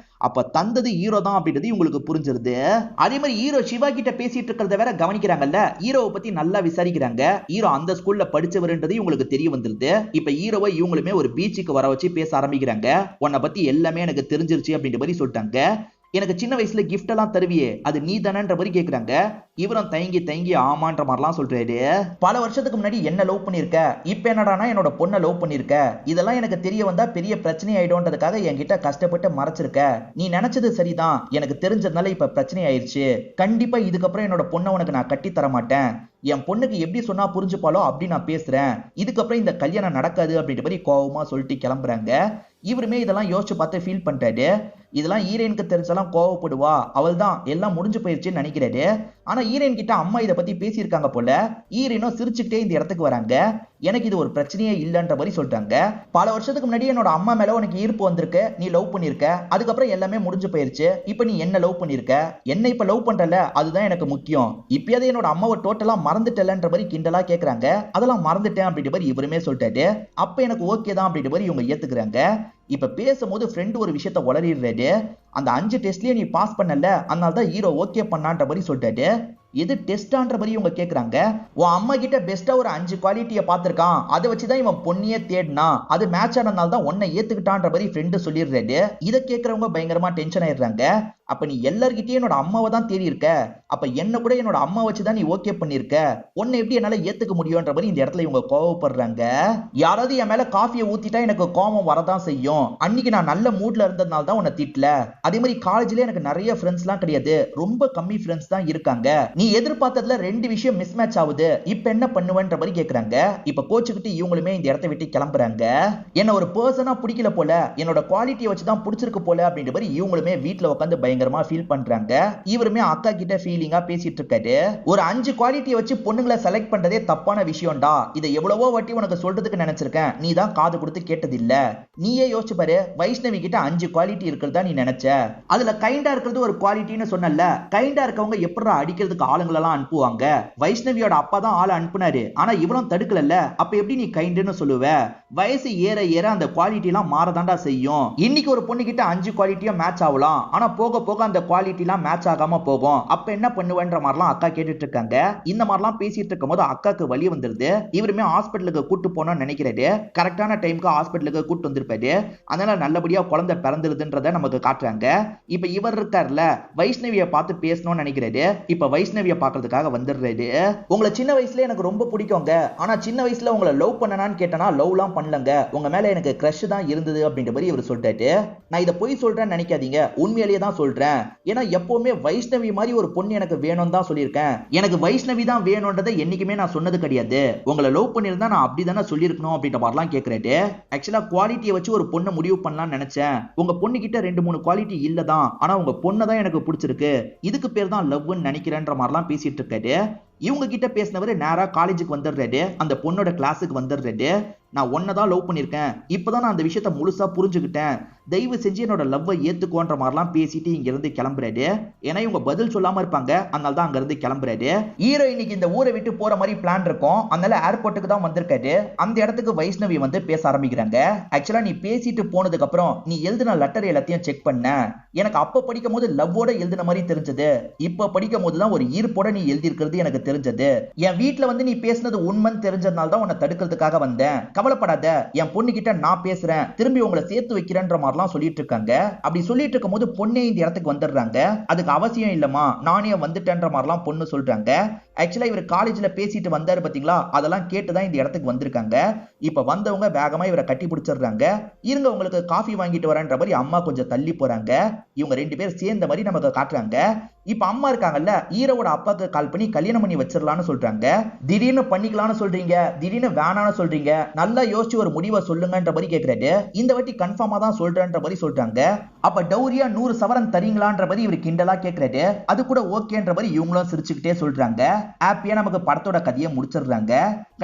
அப்ப தந்தது ஹீரோ தான் அப்படின்றது இவங்களுக்கு புரிஞ்சிருது. அதே மாதிரி ஹீரோ சிவா கிட்ட பேசிட்டு இருக்கிறத வேற கவனிக்கிறாங்கல்ல, ஹீரோவை பத்தி நல்லா விசாரிக்கிறாங்க. ஹீரோ அந்த ஸ்கூல்ல படிச்சவருன்றது இவங்களுக்கு தெரிய வந்துருது. இப்ப ஹீரோவை இவங்களுமே ஒரு பீச்சுக்கு வர வச்சு பேச ஆரம்பிக்கிறாங்க. உன்னை பத்தி எல்லாமே எனக்கு தெரிஞ்சிருச்சு அப்படின்ற மாதிரி சொல்லிட்டாங்க. எனக்கு சின்ன வயசுல கிஃப்ட் எல்லாம் தருவியே, அது நீ தானன்ற மாதிரி கேக்குறாங்க. இவரும் தயங்கி தயங்கி ஆமான்ற மாதிரிலாம் சொல்றாரு. பல வருஷத்துக்கு முன்னாடி என்ன லவ் பண்ணிருக்க, இப்ப என்னடானா என்னோட பொண்ணை லவ் பண்ணிருக்க, இதெல்லாம் எனக்கு தெரிய வந்தா பெரிய பிரச்சனை ஆயிடும்ன்றதுக்காக என்கிட்ட கஷ்டப்பட்டு மறைச்சிருக்க. நீ நினைச்சது சரிதான், எனக்கு தெரிஞ்சதுனால இப்ப பிரச்சனை ஆயிடுச்சு. கண்டிப்பா இதுக்கப்புறம் என்னோட பொண்ணை உனக்கு நான் கட்டி தர மாட்டேன். என் பொண்ணுக்கு எப்படி சொன்னா புரிஞ்சுப்பாலோ அப்படி நான் பேசுறேன். இதுக்கப்புறம் இந்த கல்யாணம் நடக்காது அப்படின்ற மாதிரி கோவமா சொல்லிட்டு கிளம்புறாங்க. இவருமே இதெல்லாம் யோசிச்சு பார்த்து ஃபீல் பண்றாரு. இதெல்லாம் ஹீரோயினுக்கு தெரிஞ்சாலும் கோவப்படுவா, அவள் தான் எல்லாம் முடிஞ்சு போயிருச்சுன்னு நினைக்கிறாரு. ஆனா ஹீரோயின் கிட்ட அம்மா இதை பத்தி பேசியிருக்காங்க போல. ஹீரோயினும் சிரிச்சுக்கிட்டே இந்த இடத்துக்கு வராங்க. எனக்கு இது ஒரு பிரச்சனையே இல்லைன்ற மாதிரி சொல்றாங்க. பல வருஷத்துக்கு முன்னாடி என்னோட அம்மா மேல உனக்கு ஈர்ப்பு வந்திருக்கு, நீ லவ் பண்ணிருக்க, அதுக்கப்புறம் எல்லாமே முடிஞ்சு போயிருச்சு. இப்ப நீ என்ன லவ் பண்ணிருக்க, என்ன இப்ப லவ் பண்றல, அதுதான் எனக்கு முக்கியம். இப்பயாவது என்னோட அம்மாவை டோட்டலா மறந்துட்டலன்ற மாதிரி கிண்டலா கேக்குறாங்க. அதெல்லாம் மறந்துட்டேன் அப்படின்ற மாதிரி இவருமே சொல்லிட்டாரு. அப்ப எனக்கு ஓகே தான் அப்படின்ற மாதிரி இவங்க ஏத்துக்கிறாங்க. இப்ப பேசும்போது ஃப்ரெண்ட் ஒரு விஷயத்த உளறிடுறாரு. அந்த 5 டெஸ்ட்லயே நீ பாஸ் பண்ணல, அதனால தான் ஹீரோ ஓகே பண்ணான்ற மாதிரி சொல்லிட்டாரு. எது டெஸ்டான்ற மாதிரி இவங்க கேக்குறாங்க. உன் அம்மா கிட்ட பெஸ்டா ஒரு 5 குவாலிட்டியை பார்த்திருக்கான், அதை வச்சுதான் இவன் பொண்ணியே தேடினா, அது மேட்ச் ஆனதுனால தான் உன்னை ஏத்துக்கிட்டான்ற மாதிரி ஃப்ரெண்டு சொல்லிடுறாரு. இதை கேட்கறவங்க பயங்கரமா டென்ஷன் ஆயிடுறாங்க. அப்ப நீ எல்லார்கிட்டயும் என்னோட அம்மாவை தான் தேடி இருக்க, அப்ப என்ன கூட என்னோட அம்மா வச்சுதான் நீ ஓகே பண்ணிருக்க, உன்னை எப்படி என்னால ஏத்துக்க முடியும்ன்ற மாதிரி இந்த இடத்துல இவங்க கோவப்படுறாங்க. யாராவது என் மேல காஃபியை ஊத்திட்டா எனக்கு கோபம் வரதான் செய்யும். அன்னைக்கு நான் நல்ல மூட்ல இருந்ததுனால தான் உன்னை திட்டல. அதே மாதிரி காலேஜ்ல எனக்கு நிறைய ஃப்ரெண்ட்ஸ் எல்லாம் கிடையாது, ரொம்ப கம்மி ஃப்ரெண்ட்ஸ் தான் இருக்காங்க. நீ எதிர்பார்த்ததுல 2 விஷயம் மிஸ் மேட்ச் ஆகுது, இப்ப என்ன பண்ணுவேன்ற மாதிரி கேக்குறாங்க. இப்ப கோச்சுக்கிட்டு இவங்களுமே இந்த இடத்தை விட்டு கிளம்புறாங்க. என்ன ஒரு பர்சனா பிடிக்கல போல, என்னோட குவாலிட்டியை வச்சுதான் பிடிச்சிருக்கு போல அப்படின்ற மாதிரி இவங்களுமே வீட்டுல உட்காந்து பயங்கரமா ஃபீல் பண்றாங்க. இவருமே அக்கா கிட்ட ஃபீலிங்கா பேசிட்டு இருக்காரு. ஒரு 5 குவாலிட்டியை வச்சு பொண்ணுங்களை செலக்ட் பண்றதே தப்பான விஷயம்டா, இதை எவ்வளவோ வாட்டி உனக்கு சொல்றதுக்கு நினைச்சிருக்கேன், நீ தான் காது கொடுத்து கேட்டது இல்ல. நீயே யோசிச்சு பாரு, வைஷ்ணவி கிட்ட 5 குவாலிட்டி இருக்கிறதா நீ நினைச்ச, அதுல கைண்டா இருக்கிறது ஒரு குவாலிட்டின்னு சொன்னல. கைண்டா இருக்கவங்க எப்படி அடிக்கிறதுக்கு ஆளுங்களெல்லாம் அனுப்புவாங்க? வைஷ்ணவியோட அப்பா தான் ஆளை அனுப்புனாரு, ஆனா இவளும் தடுக்கல. அப்ப எப்படி நீ கைண்டுன்னு சொல்லுவ? வயசு ஏற ஏற அந்த குவாலிட்டி எல்லாம் மாறதாண்டா செய்யும். இன்னைக்கு ஒரு பொண்ணு கிட்ட 5 குவாலிட்டியும் மேட்ச் ஆகலாம், ஆனா போக போக அந்த குவாலிட்டி எல்லாம் மேட்ச் ஆகாம போகும். அப்ப என்ன பண்ணுவேன்ற மாதிரிலாம் அக்கா கேட்டுட்டு இருக்காங்க. இந்த மாதிரிலாம் பேசிட்டு இருக்கும் போது அக்காக்கு வலி வந்துருது. இவருமே ஹாஸ்பிட்டலுக்கு கூட்டு போனோம்னு நினைக்கிறாரு. கரெக்டான டைமுக்கு ஹாஸ்பிட்டலுக்கு கூட்டு வந்திருப்பாரு. அதனால நல்லபடியா குழந்தை பிறந்துருதுன்றத நமக்கு காட்டுறாங்க. இப்ப இவர் இருக்காருல, வைஷ்ணவியை பார்த்து பேசணும்னு நினைக்கிறாரு. இப்ப வைஷ்ணவியை பார்க்கறதுக்காக வந்துடுறாரு. உங்களை சின்ன வயசுல எனக்கு ரொம்ப பிடிக்குங்க, ஆனா சின்ன வயசுல உங்களை லவ் பண்ணனான்னு கேட்டனா லவ்லாம் பண்ணலங்க, உங்க மேல எனக்கு கிரஷ் தான் இருந்தது அப்படின்ற மாதிரி இவர் சொல்லிட்டாரு. நான் இதை போய் சொல்றேன்னு நினைக்காதீங்க, உண்மையிலேயே தான் சொல்றேன். ஏன்னா எப்பவுமே வைஷ்ணவி மாதிரி ஒரு பொண்ணு எனக்கு வேணும் தான் சொல்லியிருக்கேன். எனக்கு வைஷ்ணவி தான் வேணும்ன்றதை என்னைக்குமே நான் சொன்னது கிடையாது. உங்களை லவ் பண்ணியிருந்தா நான் அப்படிதானே சொல்லியிருக்கணும் அப்படின்ற மாதிரிலாம் கேட்கிறாரு. ஆக்சுவலா குவாலிட்டியை வச்சு ஒரு பொண்ணை முடிவு பண்ணலாம்னு நினைச்சேன். உங்க பொண்ணு கிட்ட 2-3 குவாலிட்டி இல்லதான், ஆனா உங்க பொண்ணை தான் எனக்கு பிடிச்சிருக்கு, இதுக்கு பேர் தான் லவ்னு நினைக்கிறேன்ற மாதிரிலாம் பேசிட்டு இருக்காரு. இவங்க கிட்ட பேசினவர் நேரா காலேஜுக்கு வந்துடுறாரு. அந்த பொண்ணோட கிளாஸுக்கு வந்துடுறாரு. நான் ஒன்னதான் லவ் பண்ணிருக்கேன், இப்பதான் நான் அந்த விஷயத்த முழுசா புரிஞ்சுக்கிட்டேன், தயவு செஞ்சு என்னோட லவ்வை ஏத்துக்கோன்ற மாதிரிலாம் பேசிட்டு இங்க இருந்து கிளம்புறாரு. ஏன்னா இவங்க பதில் சொல்லாம இருப்பாங்க, அதனால தான் அங்க இருந்து கிளம்புறாரு. ஹீரோ இன்னைக்கு இந்த ஊரை விட்டு போற மாதிரி பிளான் இருக்கும், அதனால ஏர்போர்ட்டுக்கு தான் வந்திருக்காரு. அந்த இடத்துக்கு வைஷ்ணவி வந்து பேச ஆரம்பிக்கிறாங்க. ஆக்சுவலா நீ பேசிட்டு போனதுக்கு அப்புறம் நீ எழுதின லெட்டர் எல்லாத்தையும் செக் பண்ண, எனக்கு அப்ப படிக்கும் போது லவ்வோட எழுதின மாதிரி தெரிஞ்சது, இப்ப படிக்கும் போதுதான் ஒரு ஈர்ப்போட நீ எழுதி இருக்கிறது எனக்கு தெரிஞ்சது. என் வீட்டுல வந்து நீ பேசினது உண்மைன்னு தெரிஞ்சதுனால தான் உன்னை தடுக்கிறதுக்காக வந்தேன். கவலைப்படாத, என் பொண்ணு கிட்ட நான் பேசுறேன், திரும்பி உங்களை சேர்த்து வைக்கிறேன்ற மாதிரிலாம் சொல்லிட்டு இருக்காங்க. அப்படி சொல்லிட்டு இருக்கும் போது பொண்ணே இந்த இடத்துக்கு வந்துடுறாங்க. அதுக்கு அவசியம் இல்லமா, நானே வந்துட்டேன்ற மாதிரிலாம் பொண்ணு சொல்றாங்க. ஆக்சுவலா இவர் காலேஜ்ல பேசிட்டு வந்தாரு பாத்தீங்களா, அதெல்லாம் கேட்டுதான் இந்த இடத்துக்கு வந்திருக்காங்க. இப்ப வந்தவங்க வேகமா இவரை கட்டி பிடிச்சிடுறாங்க. இருங்க உங்களுக்கு காஃபி வாங்கிட்டு வரேன்ற மாதிரி அம்மா கொஞ்சம் தள்ளி போறாங்க. இவங்க 2 பேர் சேர்ந்த மாதிரி நமக்கு காட்டுறாங்க. இப்ப அம்மா இருக்காங்கல்ல, ஹீரோவோட அப்பாக்கு கால் பண்ணி கல்யாணம் பண்ணி வச்சிடலாம்னு சொல்றாங்க. திடீர்னு பண்ணிக்கலாம்னு சொல்றீங்க, திடீர்னு வேணாம்னு சொல்றீங்க, நல்லா யோசிச்சு ஒரு முடிவை சொல்லுங்கன்ற மாதிரி கேக்குறாரு. இந்த வாட்டி கன்ஃபார்மா தான் சொல்றேன்ற மாதிரி சொல்றாங்க. அப்ப டௌரியா 100 சவரன் தரீங்களான்ற மாதிரி இவர் கிண்டலா கேக்குறாரு. அது கூட ஓகேன்ற மாதிரி இவங்களும் சிரிச்சுக்கிட்டே சொல்றாங்க. ஹாப்பியா நமக்கு படத்தோட கதையை முடிச்சிடுறாங்க.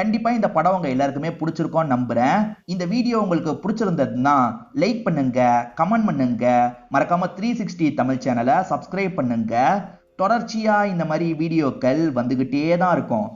கண்டிப்பா இந்த படம் உங்க எல்லாருக்குமே பிடிச்சிருக்கும் நம்புறேன். இந்த வீடியோ உங்களுக்கு பிடிச்சிருந்ததுன்னா லைக் பண்ணுங்க, கமெண்ட் பண்ணுங்க, மறக்காம 360 தமிழ் சேனலை சப்ஸ்கிரைப் பண்ணுங்க. தொடர்ச்சியா இந்த மாதிரி வீடியோக்கள் வந்துகிட்டே தான் இருக்கும்.